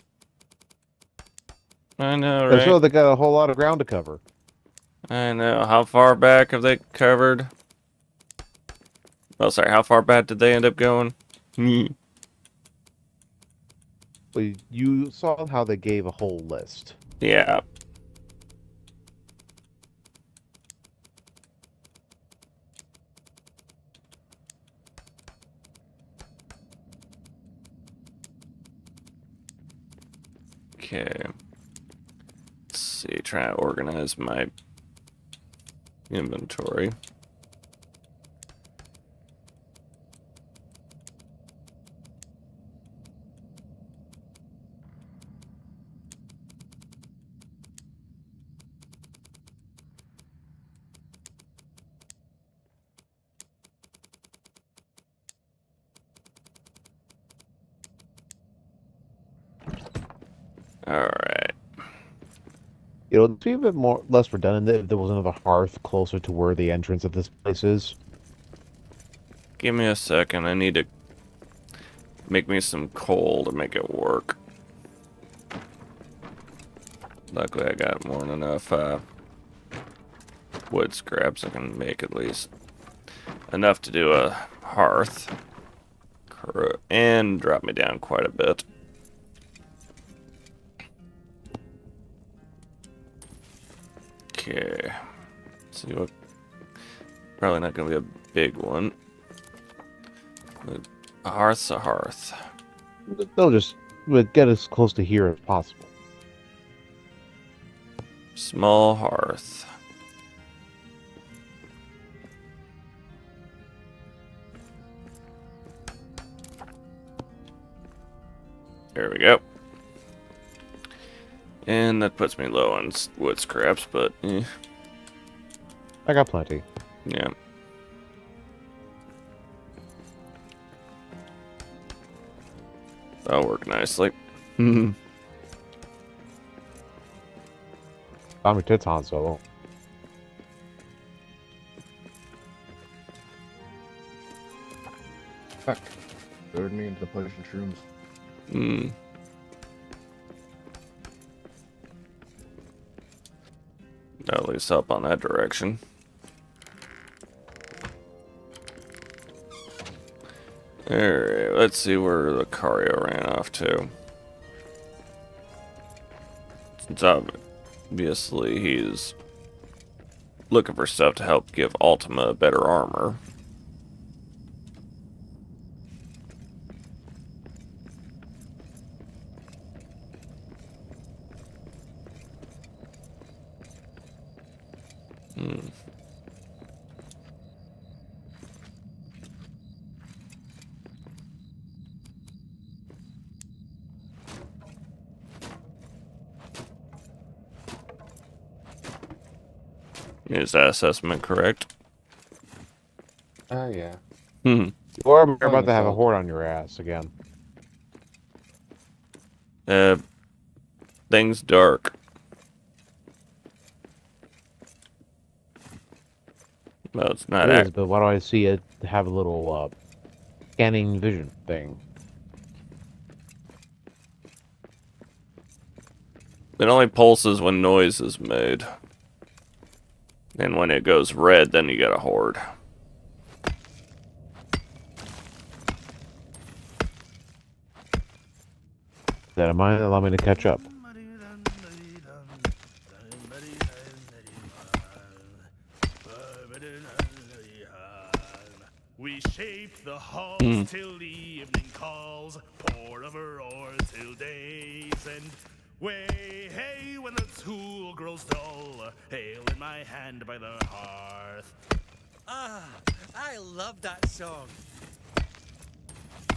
I know, They show right? they got a whole lot of ground to cover. I know. How far back have they covered? Oh, sorry. How far back did they end up going? Well, you saw how they gave a whole list. Yeah. Okay. Let's see. Try to organize my inventory. Alright. You know, it'd be a bit more less redundant if there was another hearth closer to where the entrance of this place is. Give me a second. I need to make me some coal to make it work. Luckily, I got more than enough wood scraps. I can make at least enough to do a hearth. And drop me down quite a bit. Okay. Let's see what. Probably not going to be a big one. A hearth's a hearth. They'll just get as close to here as possible. Small hearth. There we go. And that puts me low on wood scraps, but I got plenty. yeah. That'll work nicely. I'm your tits, Han Solo. Fuck. Lured me into the potion shrooms. Hmm. That'll at least help on that direction. Alright, let's see where Lucario ran off to. Since obviously he's looking for stuff to help give Ultima better armor. Is that assessment correct? Yeah. Hmm. Or you're Fine about to have a assault. horde on your ass again. Things dark. Well, it's not. It is, but why do I see it have a little scanning vision thing? It only pulses when noise is made. And when it goes red, then you get a horde. That might allow me to catch up. We shape the halls till the evening calls, pour over ore till day's end. Way, hey, when the tool grows dull, hail in my hand by the hearth. Ah, I love that song.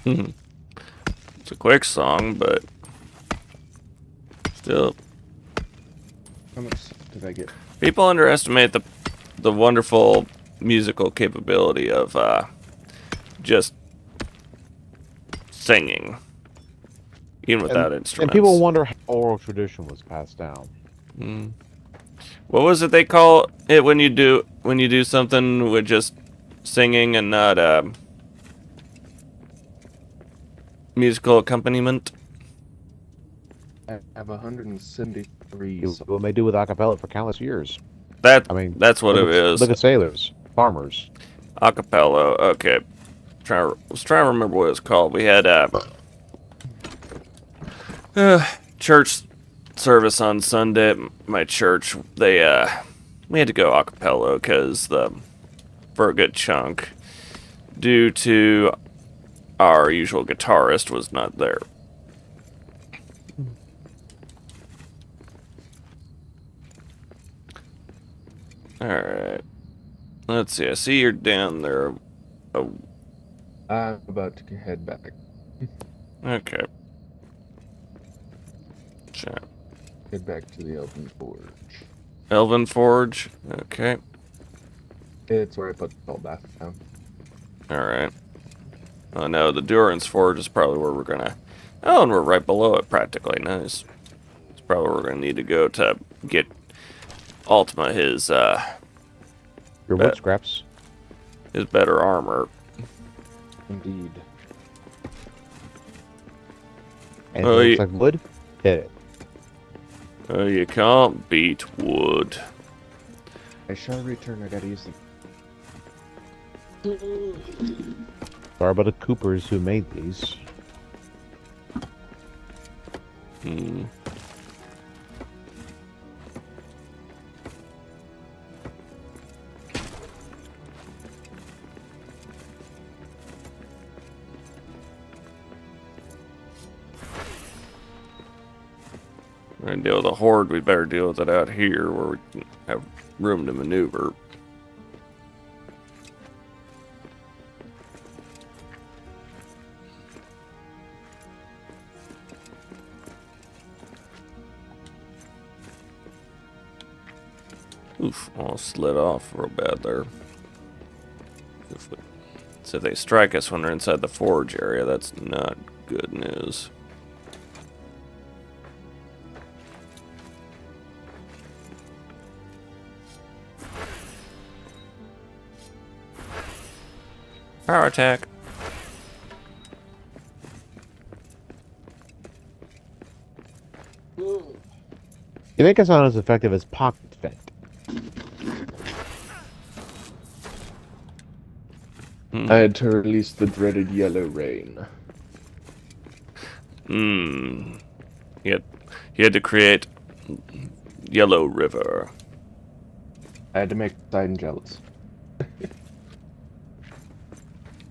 It's a quick song, but still, How much did I get? people underestimate the wonderful musical capability of just singing, even without And instruments. people wonder how oral tradition was passed down. What was it they call it when you do something with just singing and not musical accompaniment? I have 173. What they do with acapella for countless years. That's what look it at- is. Look at sailors, farmers. Acapella. Okay. Was trying to remember what it's called. We had church service on Sunday at my church. We had to go acapella because for a good chunk, due to our usual guitarist was not there. All right. Let's see. I see you're down there. Oh, I'm about to head back. okay. Chat. Head back to the Elven Forge. Elven Forge. Okay. It's where I put the bath down. All right. Oh no, the Durance Forge is probably where we're gonna. Oh, and we're right below it, practically. Nice. It's probably where we're gonna need to go to get Ultima his Your wood scraps. better armor. Indeed. And Oh, it looks like wood. Hit it. Oh, you can't beat wood. I shall return. I gotta use them. Sorry about the Coopers who made these. Hmm. We're gonna deal with a horde. We better deal with it out here where we can have room to maneuver. Oof, almost slid off real bad there. So if they strike us when they're inside the forge area, that's not good news. Power attack. You think it's not as effective as Pocket Vent? I had to release the dreaded yellow rain. He had to create Yellow River. I had to make Poseidon jealous.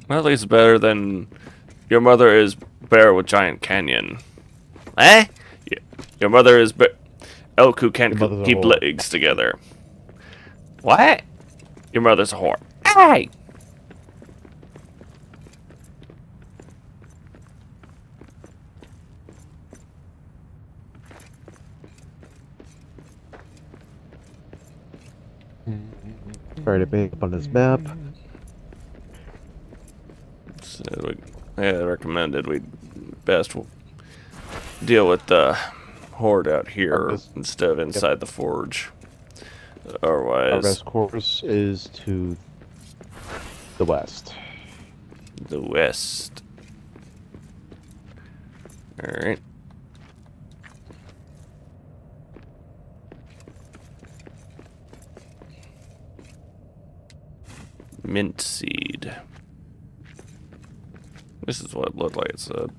Well, at least better than your mother is bear with giant canyon. Eh? Yeah. Your mother is elk who can't Your mother's a keep whore. legs together. What? Your mother's a whore. Hey! Sorry to pick up on this map. So I recommended we best deal with the horde out here best- instead of inside the forge. Our Otherwise, best course is to the west. the west. Alright. Mint seed. This is what it looked like it said.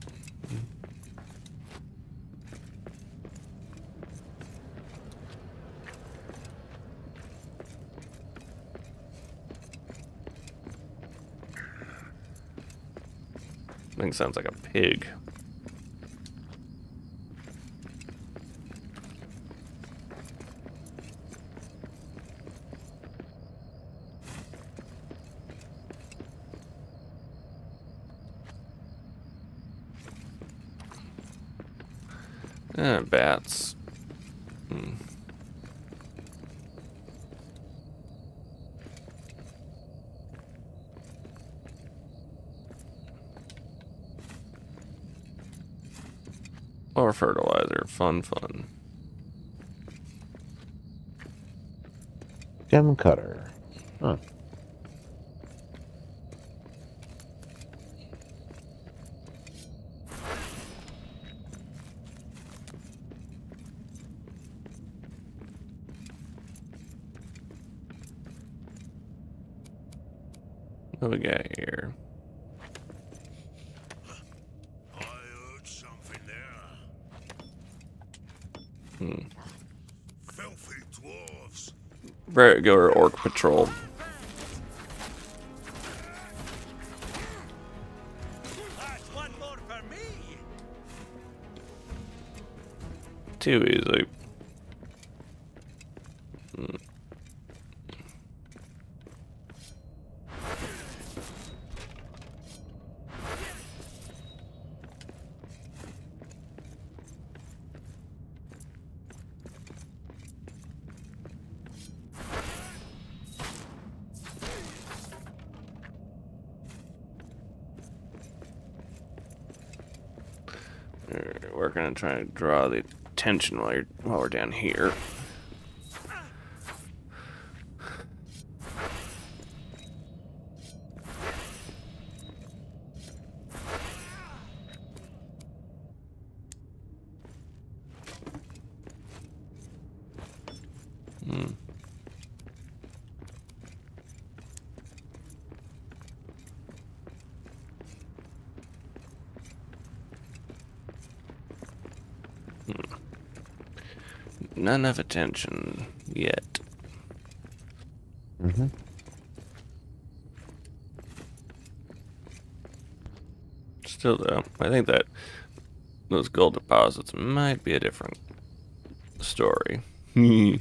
Thing sounds like a pig. Bats. Or fertilizer. Fun. Gem cutter. Huh. What we got here? I heard something there. Filthy dwarves. Regular orc patrol. That's one more for me. Too easy. We're gonna try to draw the attention while we're down here. None of attention yet. Mm-hmm. Still though, I think that those gold deposits might be a different story. There's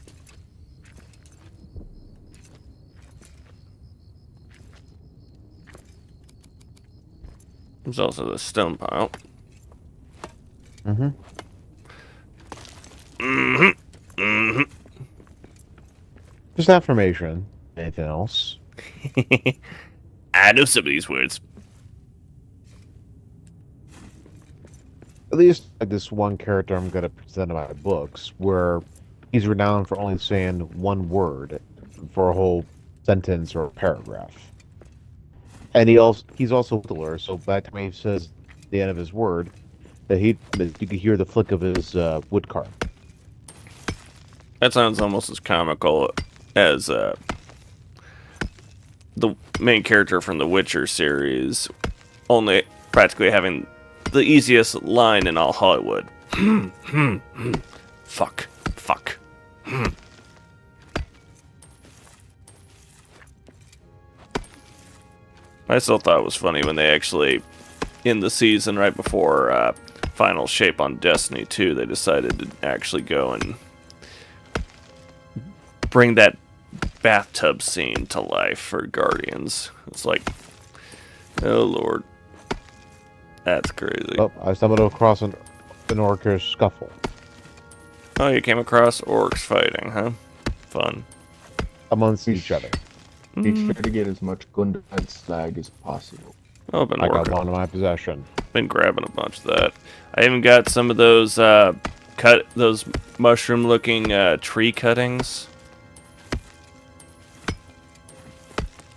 also the stone pile. Mm-hmm. Just affirmation. Anything else? I know some of these words. At least like this one character I'm going to present in my books, where he's renowned for only saying one word for a whole sentence or paragraph. And he's also a whistler, so by the time he says the end of his word, that you could hear the flick of his wood carve. That sounds almost as comical as the main character from the Witcher series only practically having the easiest line in all Hollywood. Fuck. Fuck. I still thought it was funny when they actually, in the season right before final shape on Destiny 2, they decided to actually go and bring that bathtub scene to life for Guardians. It's like, oh lord. That's crazy. Oh, I stumbled across an orcish scuffle Oh, you came across orcs fighting, huh? Fun. amongst each other. Be sure to get as much Gundam slag as possible. Oh, I've been I got working. one in my possession. Been grabbing a bunch of that. I even got some of those those mushroom-looking tree cuttings.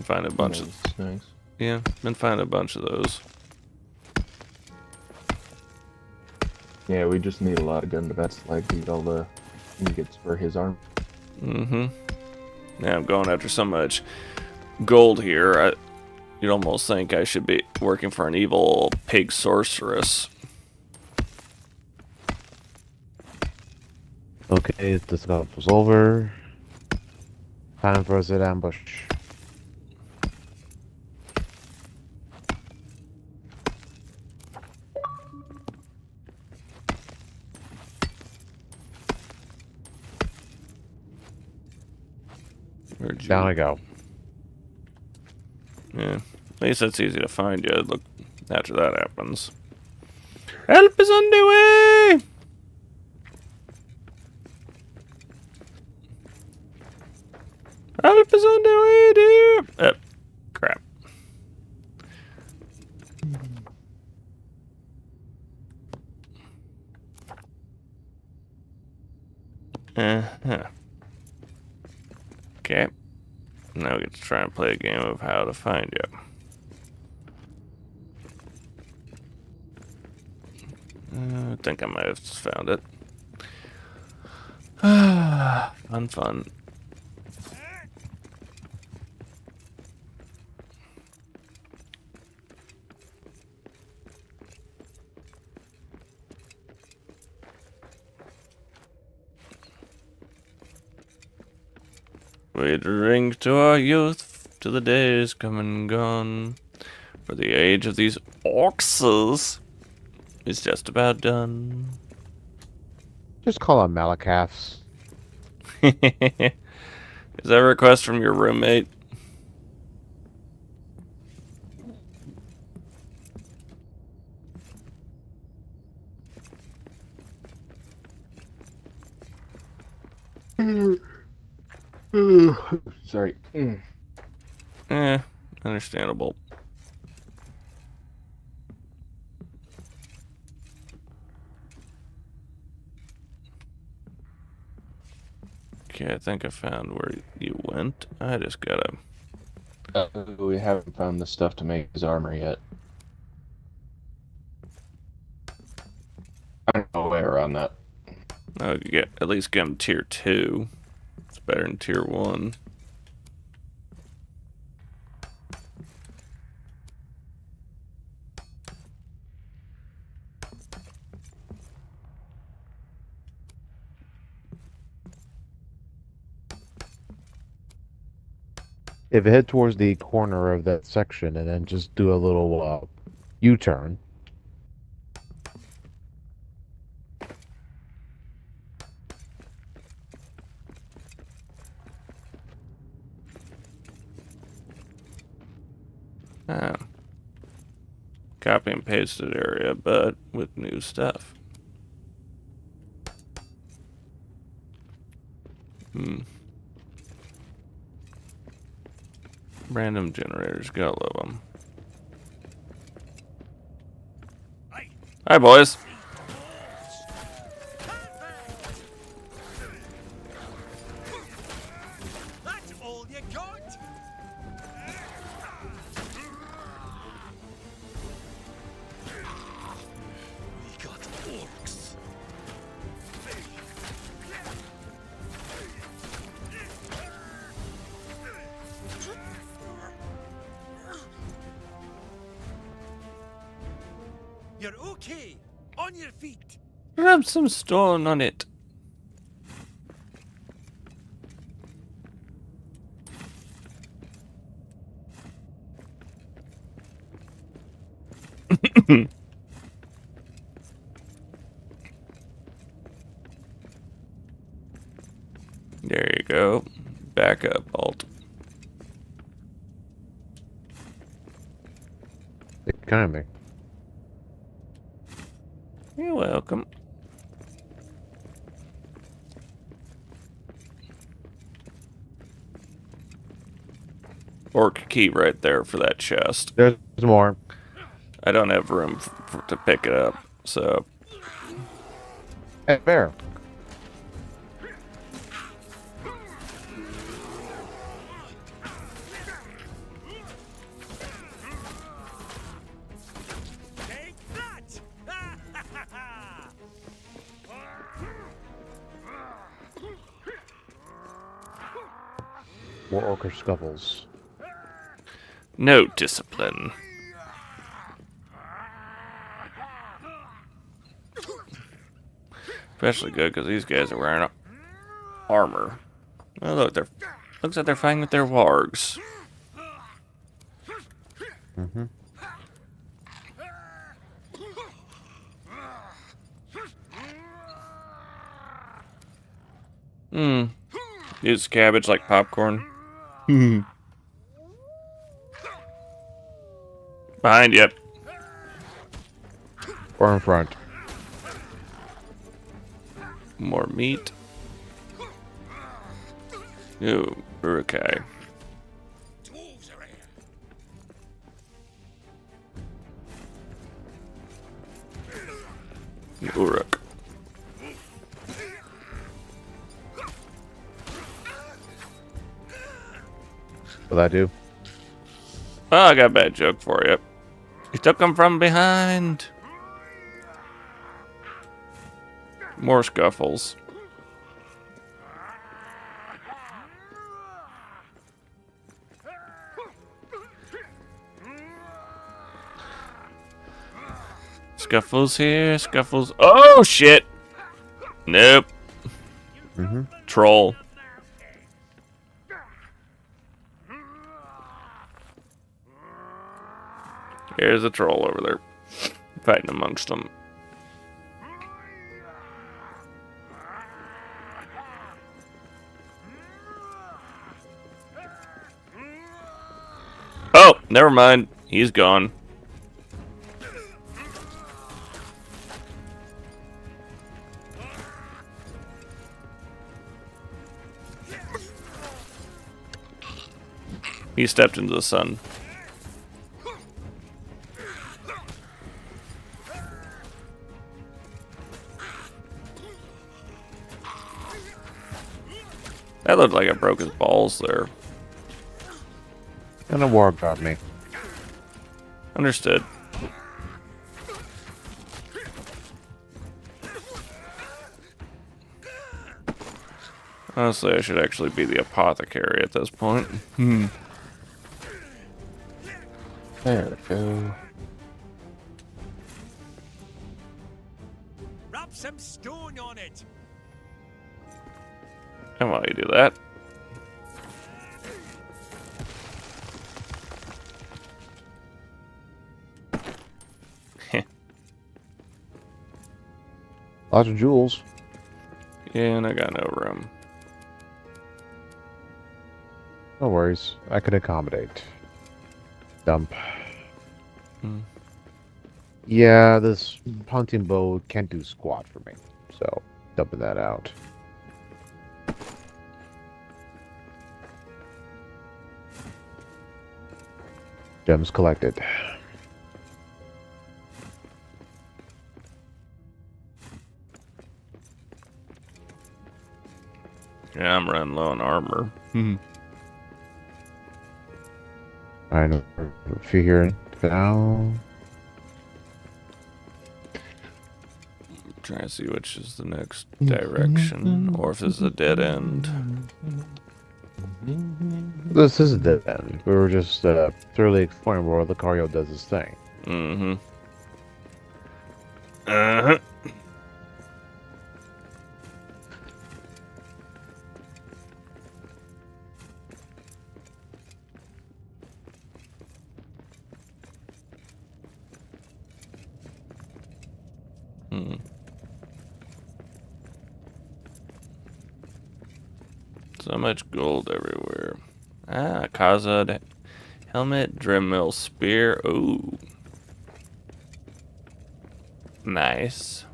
Find a bunch of Nice. yeah. Been finding a bunch of those. Yeah, we just need a lot of Gundam slag to get all the ingots for his arm. Mm-hmm. Yeah, I'm going after so much gold here. You'd almost think I should be working for an evil pig sorceress. Okay, the scuffle's over. Time for us to ambush. Where'd you... Down I go. Yeah, at least it's easy to find you. Look, after that happens. Help is on the way! Help is on the way, dear! Crap. Uh-huh. Okay. Now we get to try and play a game of how to find you. I think I might have found it. Fun. We drink to our youth, to the days come and gone. For the age of these orcs is just about done. Just call them Malakaths. Is that a request from your roommate? Sorry. Understandable. Okay, I think I found where you went. I just gotta... We haven't found the stuff to make his armor yet. I don't know where on that. I'll get, at least get him tier 2. It's better than tier 1. If you head towards the corner of that section and then just do a little U-turn. Copy and pasted area, but with new stuff. Random generators, gotta love them. Hi, boys. That's all you got? We got orcs. You're okay. On your feet. Rub some stone on it. There you go. Back up, Alt. Kind You're welcome. Orc key right there for that chest. There's more. I don't have room to pick it up, so Hey, bear. Take that! More orcish scuffles. no discipline. Especially good because these guys are wearing armor. Oh look, looks like they're fighting with their wargs. Mm-hmm. Use cabbage like popcorn. Behind you. Or in front. More meat. Ooh, okay. Uruk. What'll that do? Oh, I got a bad joke for you. He took him from behind. More scuffles. Scuffles here, scuffles. Oh, shit! Nope. Mm-hmm. Troll. Here's a troll over there. Fighting amongst them. Oh, never mind. He's gone. He stepped into the sun. That looked like I broke his balls there. And a warg got me. Understood. Honestly, I should actually be the apothecary at this point. There we go. Rub some stone on it. And while you do that, Lots of jewels. yeah, and I got no room. No worries. I can accommodate. Dump. Yeah, this hunting bow can't do squat for me. So, dumping that out. Gems collected. Yeah, I'm running low on armor. I know. Figure it out. Trying to see which is the next direction, or if this is a dead end. This is a dead end. We were just thoroughly exploring where Lucario does his thing. Mm-hmm. Uh-huh. Hmm. So much gold everywhere. Ah, Kazad helmet, Dremel spear. Ooh. Nice.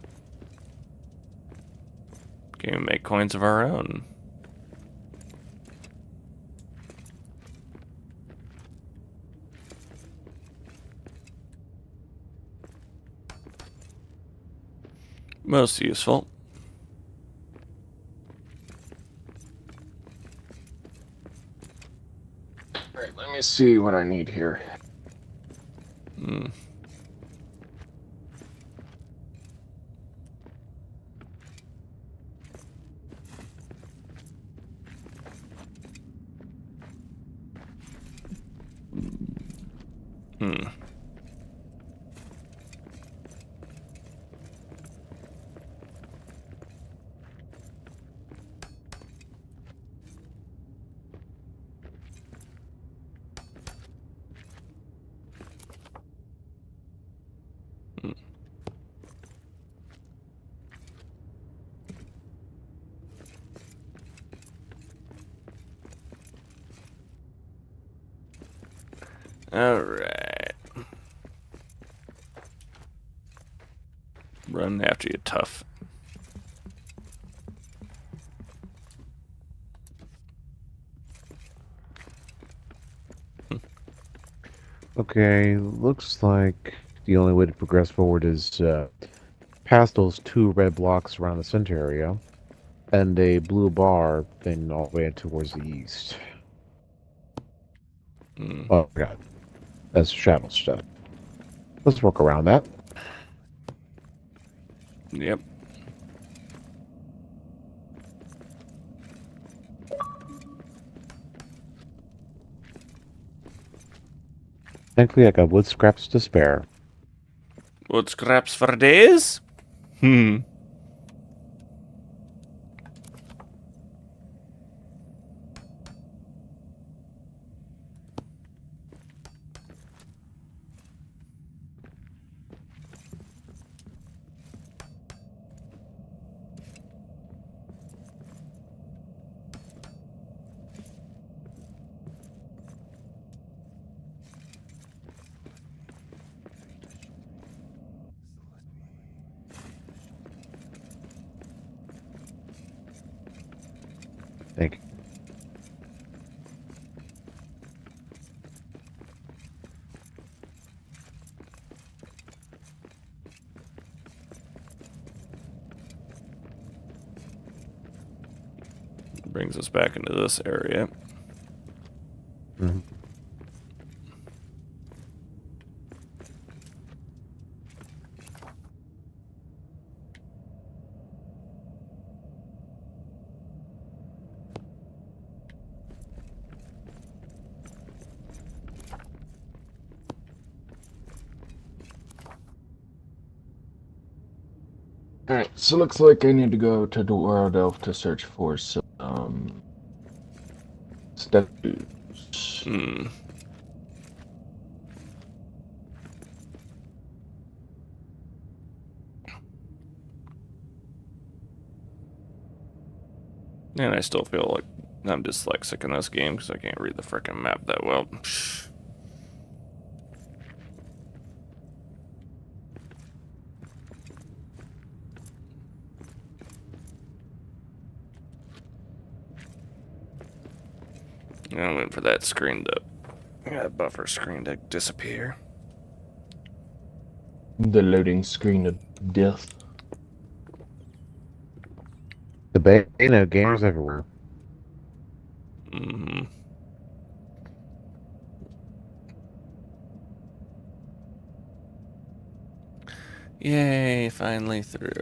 Can we make coins of our own? Most useful. Alright, let me see what I need here. Hmm. Hmm. All right. Run after you, tough. Okay, looks like the only way to progress forward is past those two red blocks around the center area, and a blue bar thing all the way towards the east. Hmm. Oh god, that's shadow stuff. Let's work around that. Yep. Thankfully, I got wood scraps to spare. Wood scraps for days? Hmm. Thank you. Brings us back into this area. Mhm. Alright, so looks like I need to go to the World Elf to search for some statues. Hmm. And I still feel like I'm dyslexic in this game because I can't read the frickin' map that well. I'm waiting for that screen to, that buffer screen to disappear. The loading screen of death. The bane of gamers everywhere. Hmm. Yay, finally through.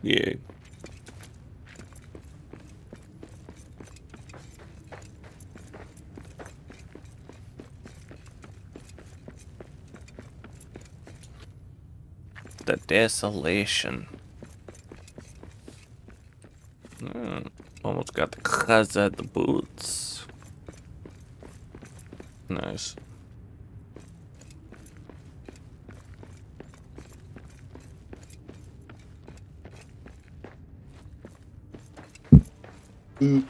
Yeah. The desolation. Almost got the cuz at the boots. Nice. Hmm.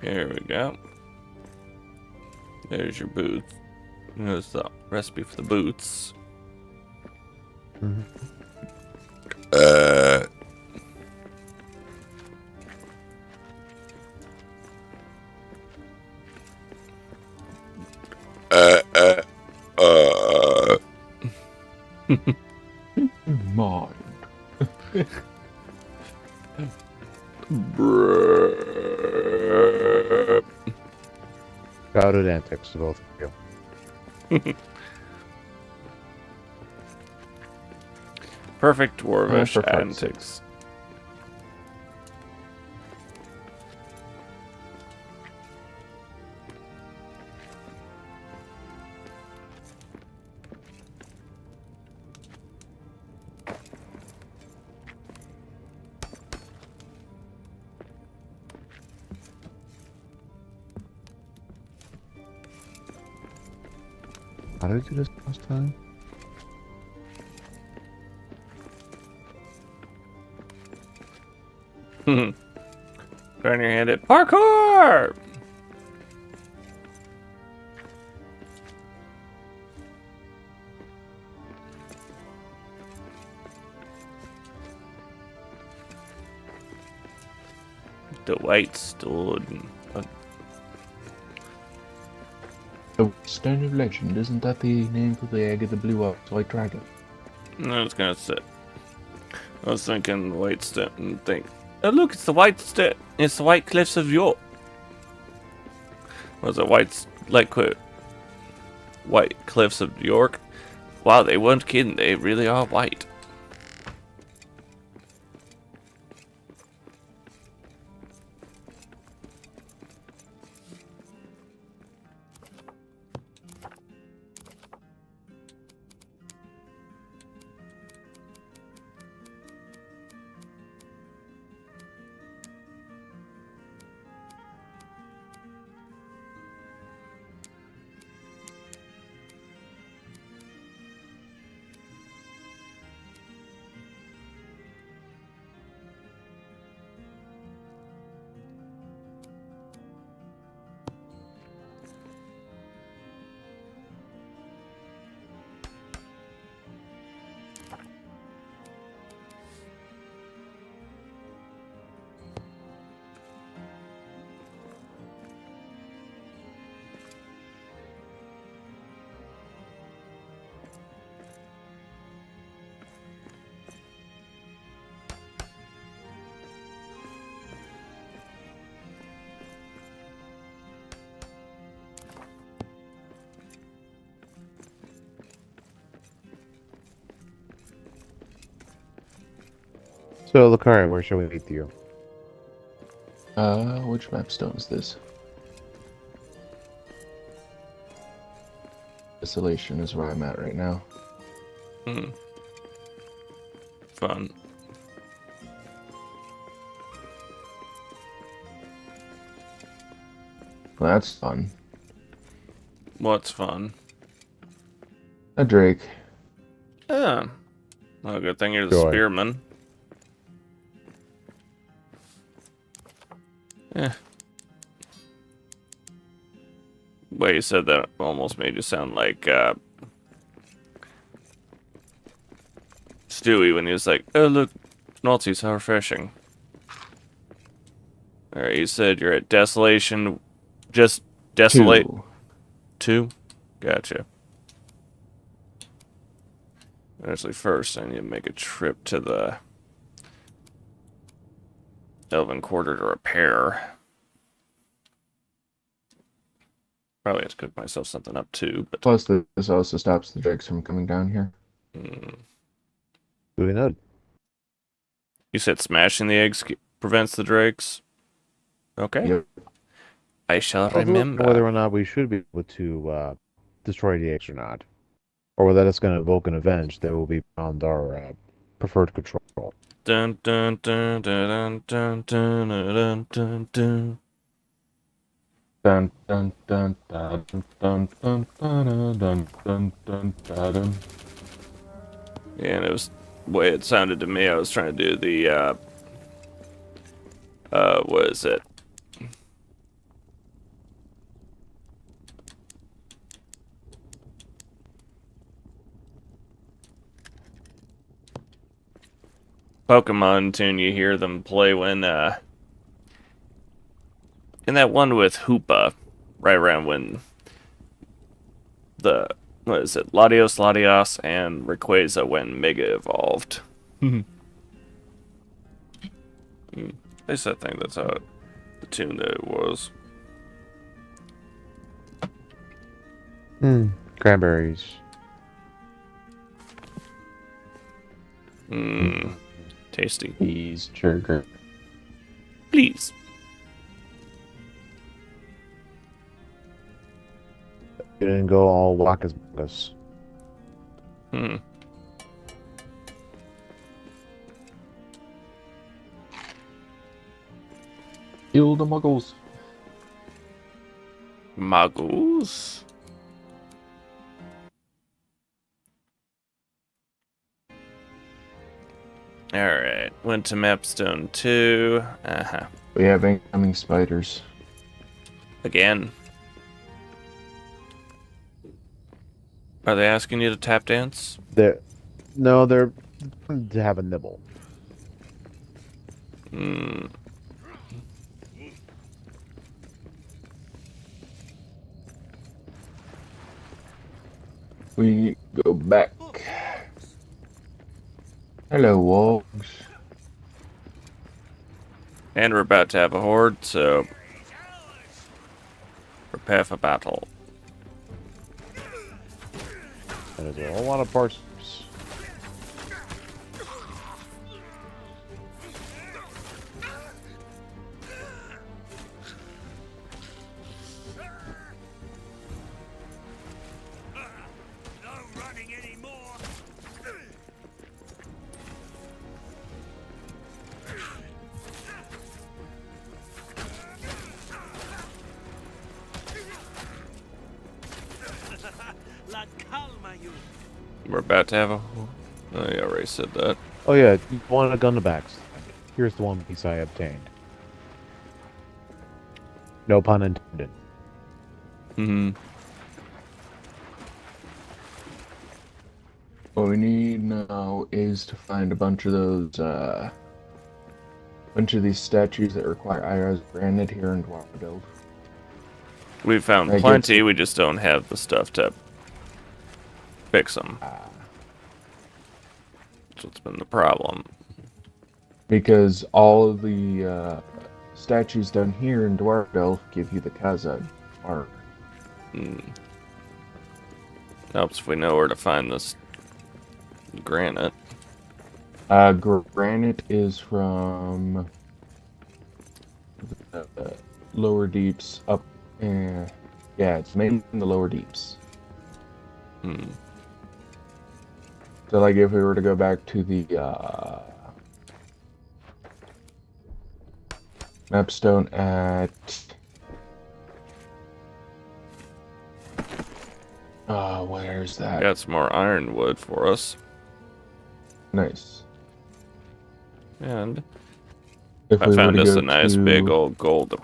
There we go. There's your boots. There's the recipe for the boots. Mine. Childhood antics to both of you. Perfect dwarvish for fuck's sake. antics. How did I do this last time? Turn your hand at parkour! The white stood. The Stone of Legend, isn't that the name for the egg of the blue-eyed white dragon? I was gonna say. I was thinking white stone and think. Oh look, it's the white stone. It's the white cliffs of York. Was it white cliffs of York? Wow, they weren't kidding. They really are white. So, Lucari, where shall we meet you? Which mapstone is this? Desolation is where I'm at right now. Fun. Well, that's fun. What's fun? A drake. Yeah. Well, good thing you're the Joy. spearman. Yeah. Way you said that almost made you sound like Stewie when he was like, "Oh look, Nazis, how refreshing." All right, you said you're at Desolation, just desolate. 2? Gotcha. Actually, first I need to make a trip to the Elven Quarter to repair. Probably have to cook myself something up too, but Plus, this also stops the drakes from coming down here. Duly noted. You said smashing the eggs prevents the drakes? Okay. Yep. I shall Also, remember. whether or not we should be able to destroy the eggs or not, or whether that's going to evoke an event that will be beyond our preferred control. Dun dun dun dun dun dun dun dun dun. Dun dun dun dun dun dun dun dun dun dun dun. Yeah, and it was the way it sounded to me. I was trying to do the what is it? Pokemon tune you hear them play when in that one with Hoopa, right around when the what is it, Latios and Rayquaza when Mega evolved. At least I think that's how the tune that it was. Cranberries. Tasty. Please, sugar. Please. You didn't go all wackas. Kill the muggles. Muggles. Alright, went to Mapstone 2. We have incoming spiders. Again. Are they asking you to tap dance? They're to have a nibble. We go back. Hello, wolves. And we're about to have a horde, so prepare for battle. That is a whole lot of parts. No running anymore. La calma you. We're about to have a horde. Oh, yeah, I already said that. Oh yeah, you wanted a gun to backs. Here's the one piece I obtained. No pun intended. What we need now is to find a bunch of those, bunch of these statues that require IRS granted here in Dwarfdale. We found plenty, we just don't have the stuff to fix them. That's what's been the problem. Because all of the statues down here in Dwarfdale give you the Kazad armor. Helps if we know where to find this granite. Granite is from the lower deeps up. Yeah, it's mainly in the lower deeps. So, like, if we were to go back to the mapstone at where's that? Got some more ironwood for us. Nice. And If I we were found to us go a nice to, big old gold.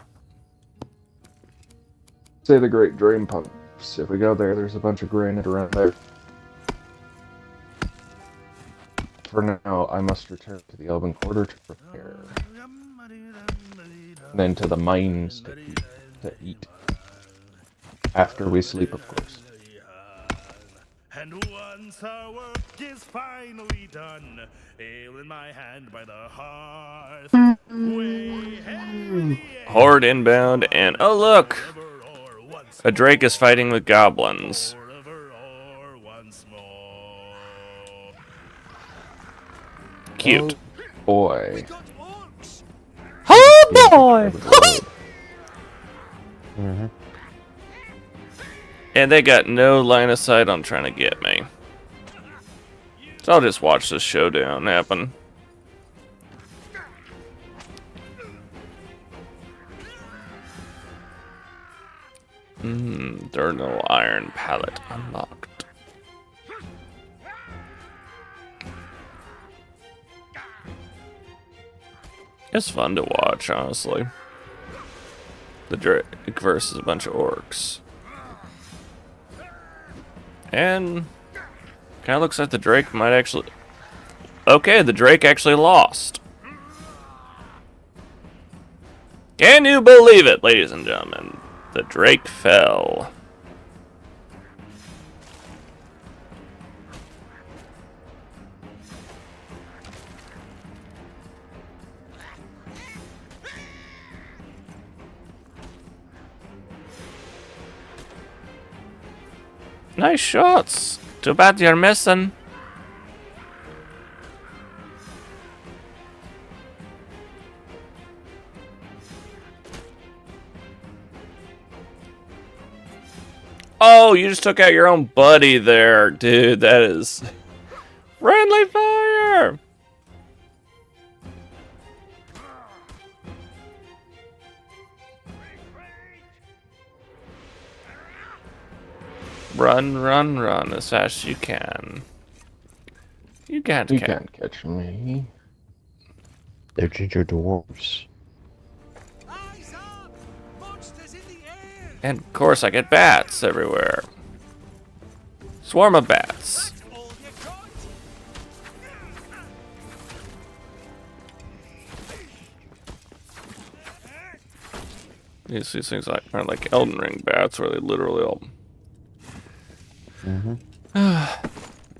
say, the Great Drain Pumps. If we go there, there's a bunch of granite around there. For now, I must return to the Elven Quarter to prepare. And then to the mines to eat. After we sleep, of course. And once our work is finally done, ale in my hand by the hearth. Way, hey, Horde inbound, and oh look! or once A drake is fighting with goblins. Pour of her ore once more. Cute. Boy. Got orcs. Oh boy! Mm-hmm. And they got no line of sight on trying to get me. So I'll just watch this showdown happen. Diurnal iron pallet unlocked. It's fun to watch, honestly. The Drake versus a bunch of orcs. And kind of looks like the Drake might actually... Okay, the Drake actually lost. Can you believe it, ladies and gentlemen? The Drake fell. Nice shots. Too bad you're missing. Oh, you just took out your own buddy there, dude. That is friendly fire. Run, run, run as fast as you can. You can't You catch. can't catch me. They're ginger dwarves. Eyes up! Monsters in the air! And of course, I get bats everywhere. Swarm of bats. That's all you got? These things are like Elden Ring bats, where they literally all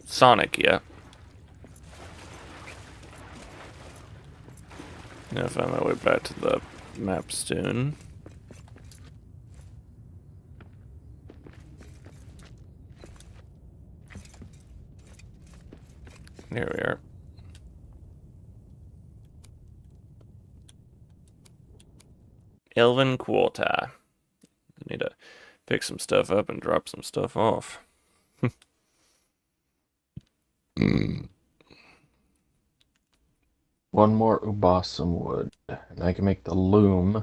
Sonic, yeah. Now find my way back to the map soon. Here we are. Elven Quarter. I need to pick some stuff up and drop some stuff off. One more ubasum wood, and I can make the loom.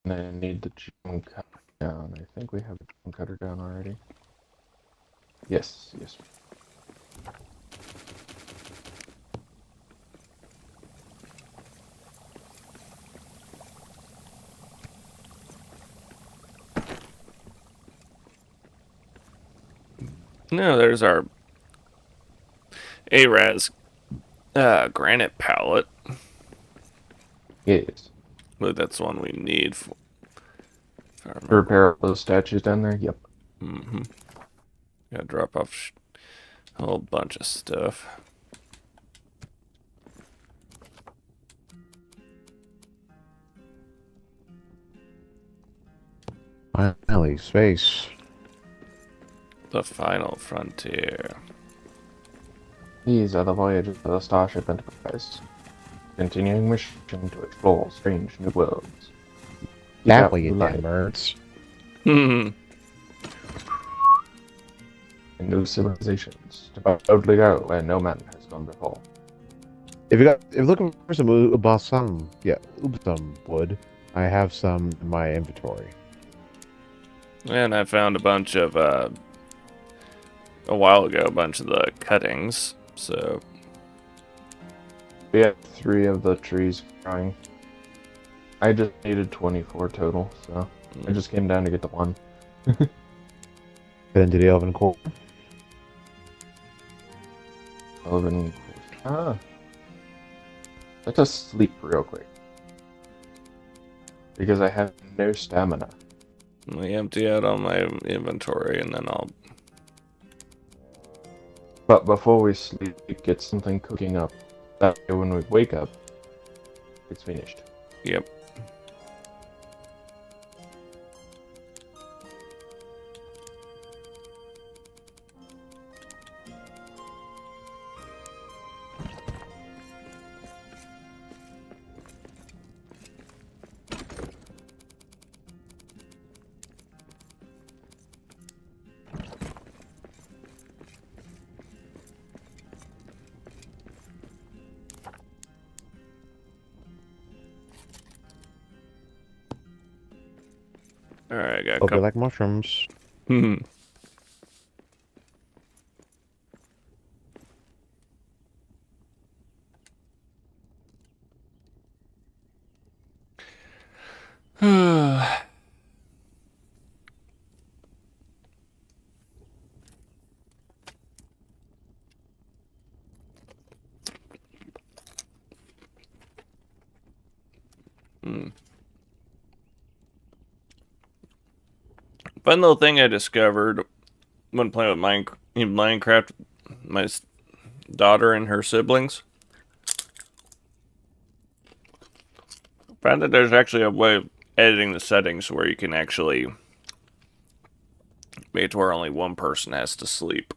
And then I need the gem cutter down. I think we have a gem cutter down already. Yes, yes. No, there's our ARAS granite pallet. Yes. Look, that's the one we need for. If I To remember. repair all those statues down there? Yep. Gotta drop off a whole bunch of stuff. Finally, space. The final frontier. These are the voyages of the Starship Enterprise. Continuing mission to explore strange new worlds. That out, way, you light. damn birds. And new civilizations to boldly go where no man has gone before. If you're looking for some ubasum, wood, I have some in my inventory. And I found a bunch of, a while ago, a bunch of the cuttings, so... We have 3 of the trees growing. I just needed 24 total, so I just came down to get the 1. Then to the elven core. 11. Let us sleep real quick. Because I have no stamina. Let me empty out all my inventory, and then I'll... But before we sleep, get something cooking up. That way when we wake up, it's finished. Yep. Alright, I got a Hope you couple. like mushrooms. Hmm. Hmm. Fun little thing I discovered when playing with in Minecraft, my daughter and her siblings. Found that there's actually a way of editing the settings where you can actually make it to where only one person has to sleep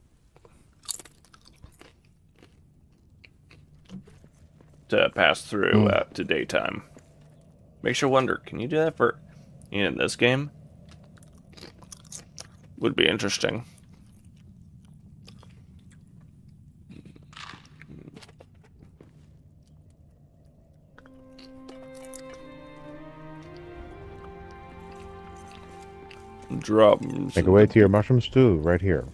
to pass through to daytime. Makes you wonder, can you do that for in this game? Would be interesting. Drop. Make your way to your mushroom stew right here.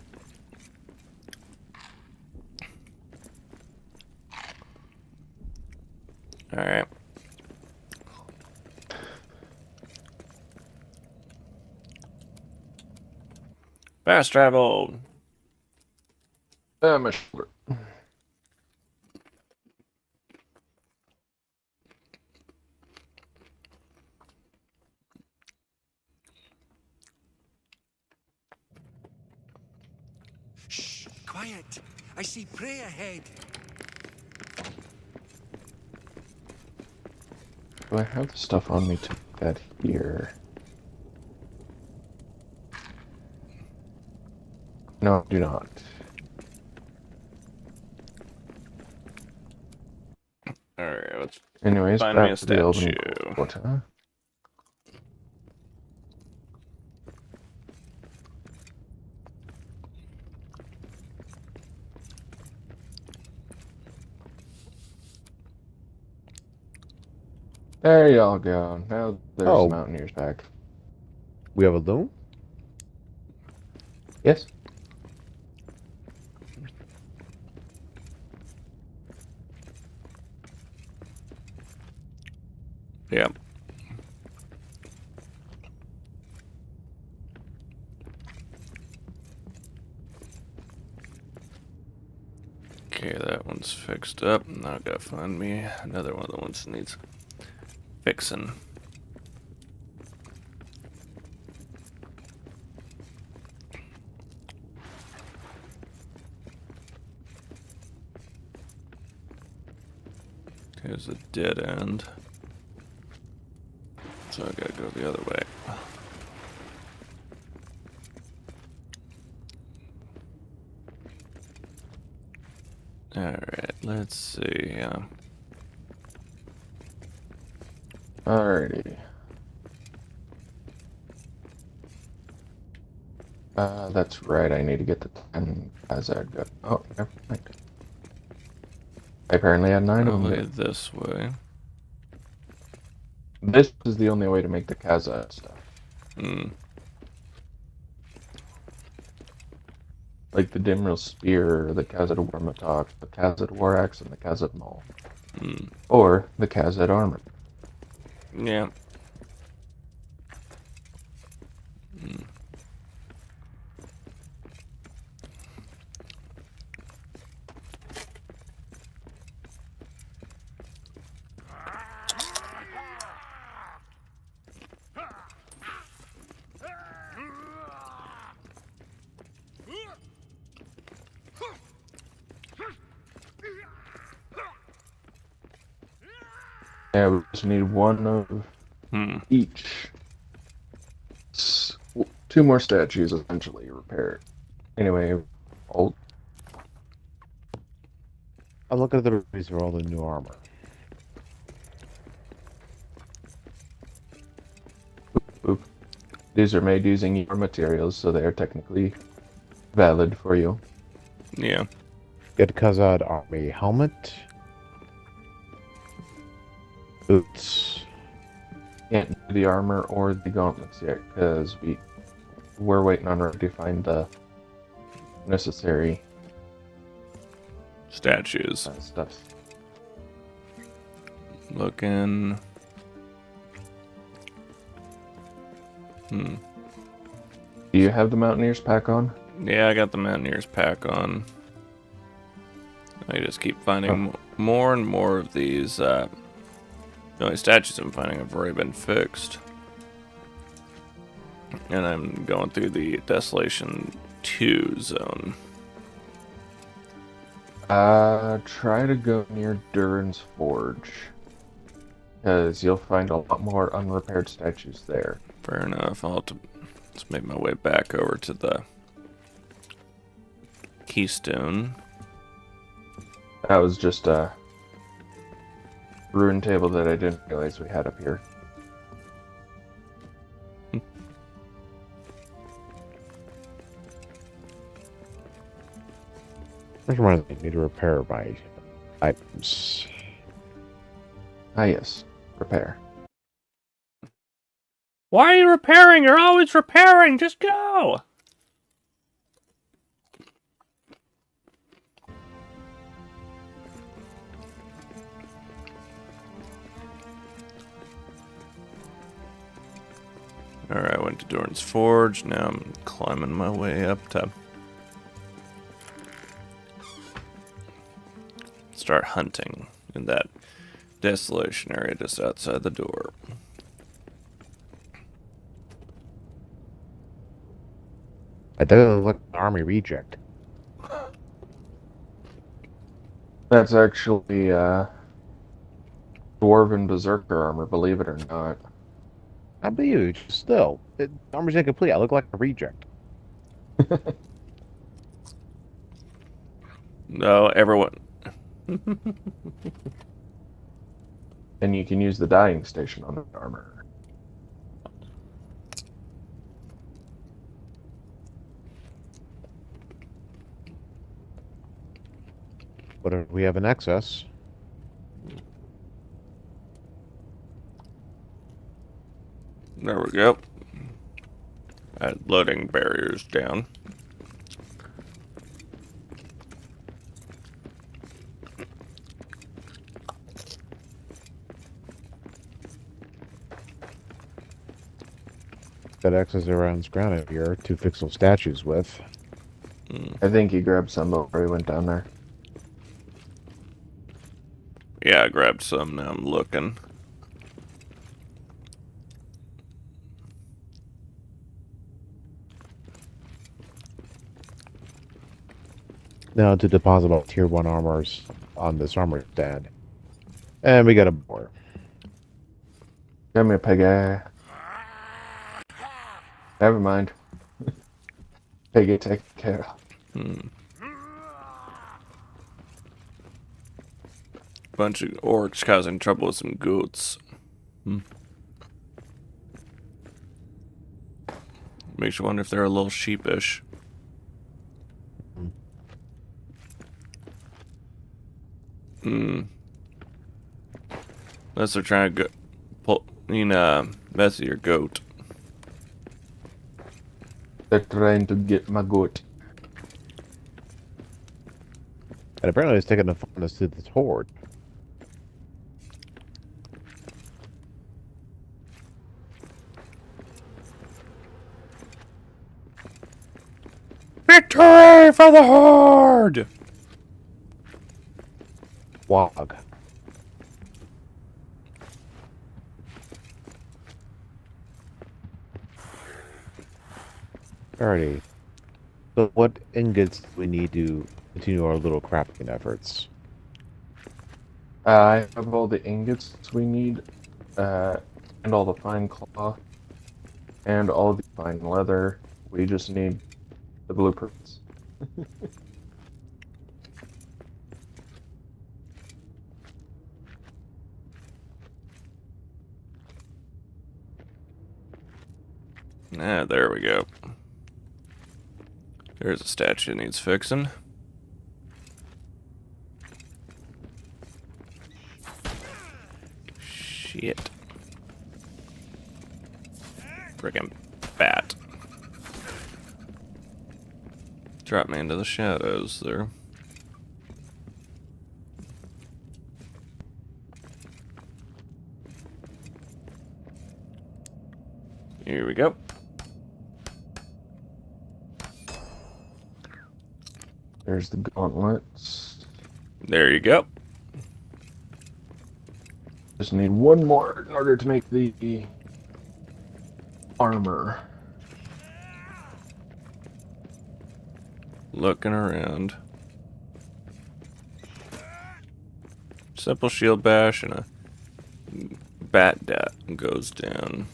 Alright. Fast travel. My shoulder. Shh, quiet. I see prey ahead. Do I have the stuff on me to get here? No, I do not. Alright, let's Anyways, find me a back to the Elven statue. Quota. There y'all go. Now there's Oh. the Mountaineers back. We have a loom? Yes. Yeah. Okay, that one's fixed up. Now I gotta find me another one of the ones that needs fixing. Here's a dead end. So I gotta go the other way. Alright, let's see. Alrighty. That's right. I need to get the 10 as I go. Oh, never mind. I apparently had 9 of them. Probably this way. This is the only way to make the Kazad stuff. Hmm. Like the Dimril Spear, the Kazad Warmatok, the Kazad War Axe, and the Kazad Maul. Hmm. Or the Kazad Armor. Yeah. Yeah, we just need one of each. 2 more statues eventually repaired. Anyway, I'll I'm looking at the reviews for all the new armor. Oop. These are made using your materials, so they are technically valid for you. Yeah. Get Khazad Army helmet. Boots. Can't do the armor or the gauntlets yet because we're waiting on Rick to find the necessary Statues. stuff. Looking. Do you have the Mountaineers pack on? Yeah, I got the Mountaineers pack on. I just keep finding more and more of these. The only statues I'm finding have already been fixed. And I'm going through the Desolation 2 zone. Try to go near Durin's Forge. Because you'll find a lot more unrepaired statues there. Fair enough. I'll have to just make my way back over to the Keystone. That was just a ruin table that I didn't realize we had up here. Which reminds me, I need to repair my items. Ah, yes. Repair. Why are you repairing? You're always repairing. Just go. Alright, I went to Doran's Forge. Now I'm climbing my way up to start hunting in that desolation area just outside the door. That doesn't look like an army reject. That's actually, Dwarven Berserker armor, believe it or not. I believe you, still. The armor's incomplete. I look like a reject. No, everyone. And you can use the dying station on the armor. But if we have an excess, There we go. Loading barriers down. that excess around ground here to fix those statues with. I think he grabbed some before he went down there. Yeah, I grabbed some. Now I'm looking. Now to deposit all tier 1 armors on this armor stand. And we got a boar. Give me a piggy. Never mind. Piggy taken care of. Bunch of orcs causing trouble with some goats. Makes you wonder if they're a little sheepish. Unless they're trying to mess with your goat. They're trying to get my goat. And apparently it's taking the fondness to this horde. Victory for the horde! Wog. Alrighty. So what ingots do we need to continue our little crafting efforts? I have all the ingots we need, and all the fine cloth, and all the fine leather. We just need the blueprints. Ah, there we go. There's a statue that needs fixing. Shit. Friggin' bat. Drop me into the shadows there. Here we go. There's the gauntlets. There you go. Just need one more in order to make the armor. Looking around. Simple shield bash and a bat dat goes down.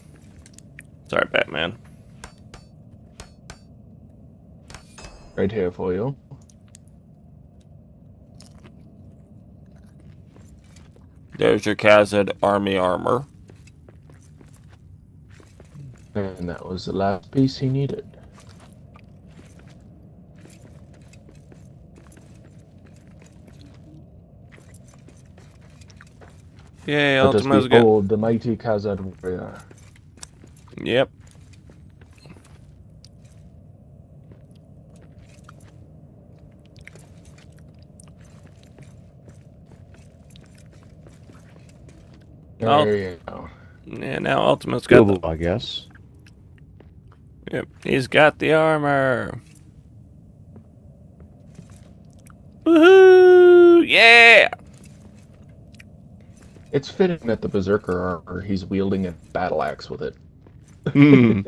Sorry, Batman. Right here for you. There's your Khazad army armor. And that was the last piece he needed. Yay, Let us Ultima's good. behold the mighty Khazad warrior. Yep. There you go. Yeah, now Ultima's got Doable, I guess. Yep, he's got the armor. Woohoo! Yeah! It's fitting that the Berserker armor, he's wielding a battle axe with it. Hmm.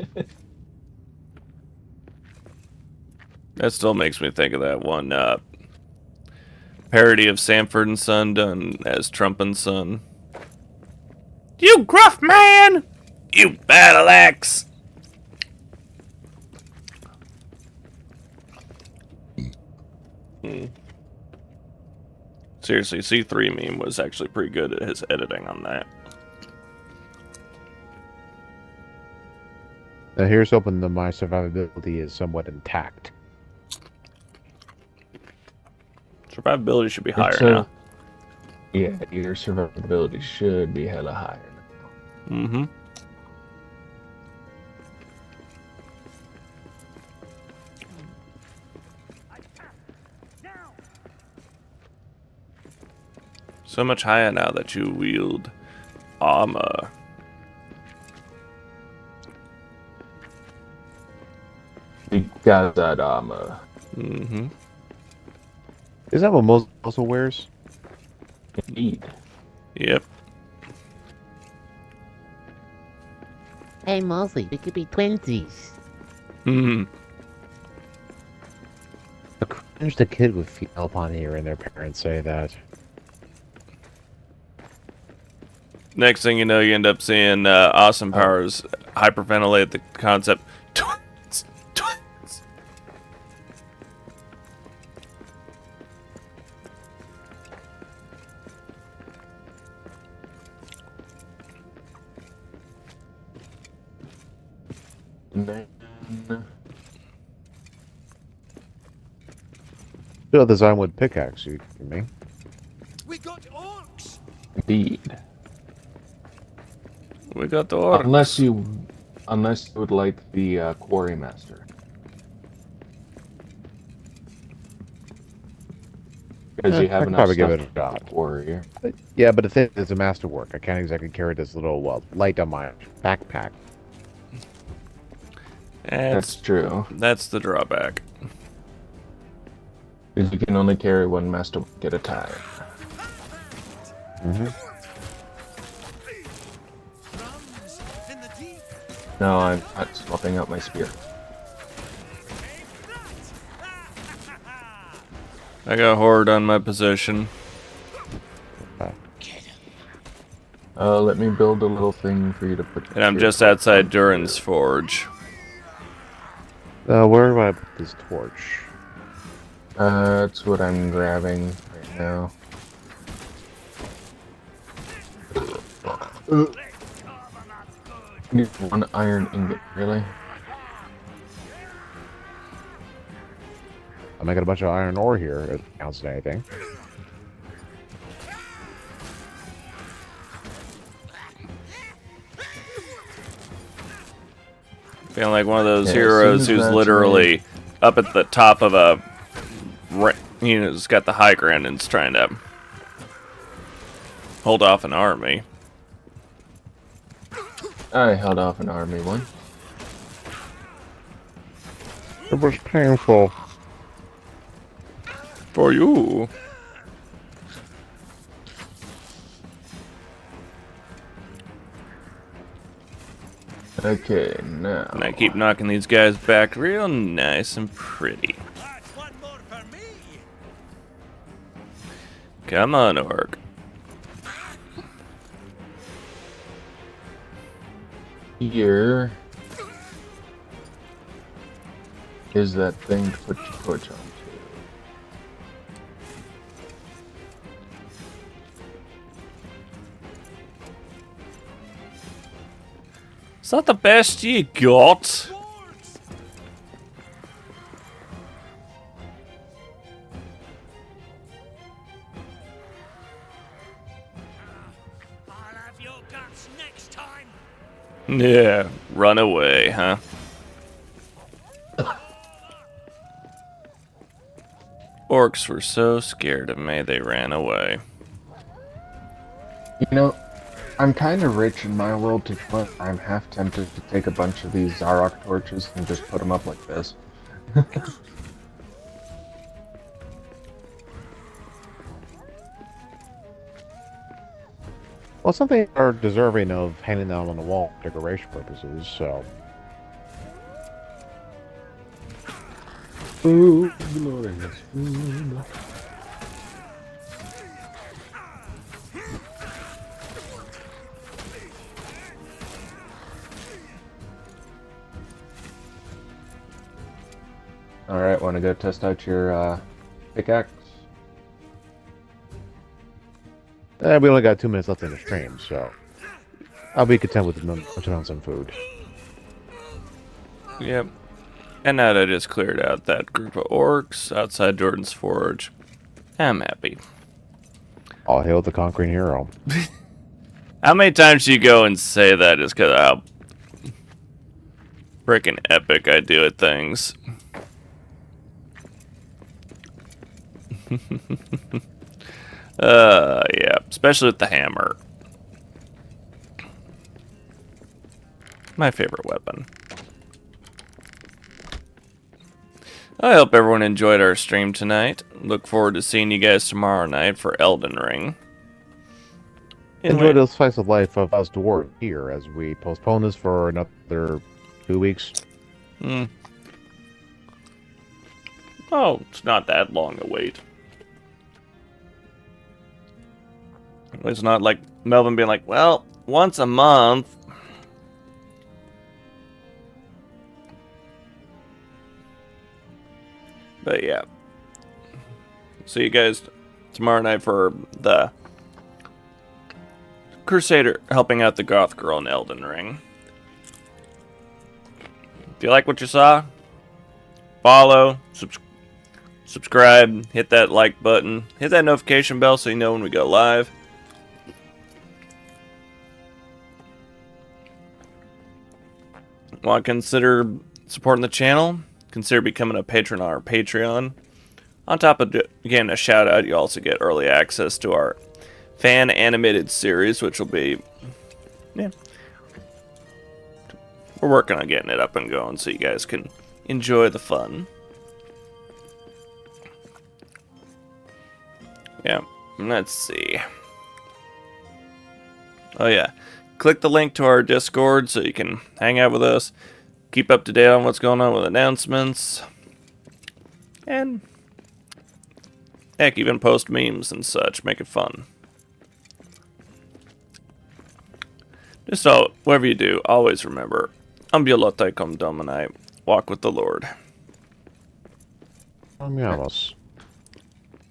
That still makes me think of that one parody of Sanford and Son done as Trump and Son. You gruff man! You battle axe! Seriously, C3 meme was actually pretty good at his editing on that. Now here's hoping that my survivability is somewhat intact. Survivability should be higher It's, now. Yeah, your survivability should be hella higher now. Mm-hmm. So much higher now that you wield armor. You got that armor. Mm-hmm. Is that what most also wears? Indeed. Yep. Hey, Mosley, we could be twinsies. Hmm. The cringe the kid would feel upon hearing their parents say that. Next thing you know, you end up seeing Awesome Powers hyperventilate the concept. Twins! Twins! And then... Still design with pickaxe, you mean? We got orcs! Indeed. We got the orc. Unless you would like the Quarry Master. Because you I have could enough probably stuff give it a shot. Warrior. Yeah, but the thing is a masterwork. I can't exactly carry this little, light on my backpack. That's true. That's the drawback. Because you can only carry one masterwork at a time. Mm-hmm. Drums in the deep. No, I'm not swapping out my spear. I got Horde on my position. Let me build a little thing for you to put. And I'm your just outside Durin's Forge. Where do I put this torch? That's what I'm grabbing right now. Need one iron ingot, really? I'm making a bunch of iron ore here, if it counts as anything. Feeling like one of those Yeah, as heroes soon as who's that's literally up at the top of a, has got the high ground and is trying to hold off an army. I held off an army one. It was painful. For you. Okay, now. And I keep knocking these guys back real nice and pretty. That's one more for me. Come on, orc. Here is that thing to put your torch onto. Is that the best you got? I'll have your guts next time. Yeah, run away, huh? Orcs were so scared of me, they ran away. You know, I'm kind of rich in my world to point. I'm half tempted to take a bunch of these Zarok torches and just put them up like this. Well, some things are deserving of hanging them on the wall for decoration purposes, so. Ooh, glorious food. Alright, want to go test out your pickaxe? We only got 2 minutes left in the stream, so. I'll be content with munching on some food. Yep. And now that I just cleared out that group of orcs outside Jordan's Forge, I'm happy. All hail the conquering hero. How many times do you go and say that just because of how freaking epic I do at things? Yeah, especially with the hammer. My favorite weapon. I hope everyone enjoyed our stream tonight. Look forward to seeing you guys tomorrow night for Elden Ring. Enjoy the slice of life of us dwarves here as we postpone this for another 2 weeks. Oh, it's not that long a wait. It's not like Melvin being like, well, once a month. But yeah. See you guys tomorrow night for the Crusader helping out the Goth Girl in Elden Ring. If you like what you saw, follow, subscribe, hit that like button, hit that notification bell so you know when we go live. Want to consider supporting the channel? Consider becoming a patron on our Patreon. On top of getting a shout out, you also get early access to our fan animated series, which will be, yeah, we're working on getting it up and going so you guys can enjoy the fun. Yeah, let's see. Oh yeah, click the link to our Discord so you can hang out with us, keep up to date on what's going on with announcements, and heck, even post memes and such, make it fun. Just so, whatever you do, always remember, Ambulate cum Domini, walk with the Lord. Vamos.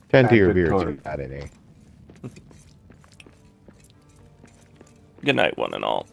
Tend to your beer too, not any. Good night, one and all.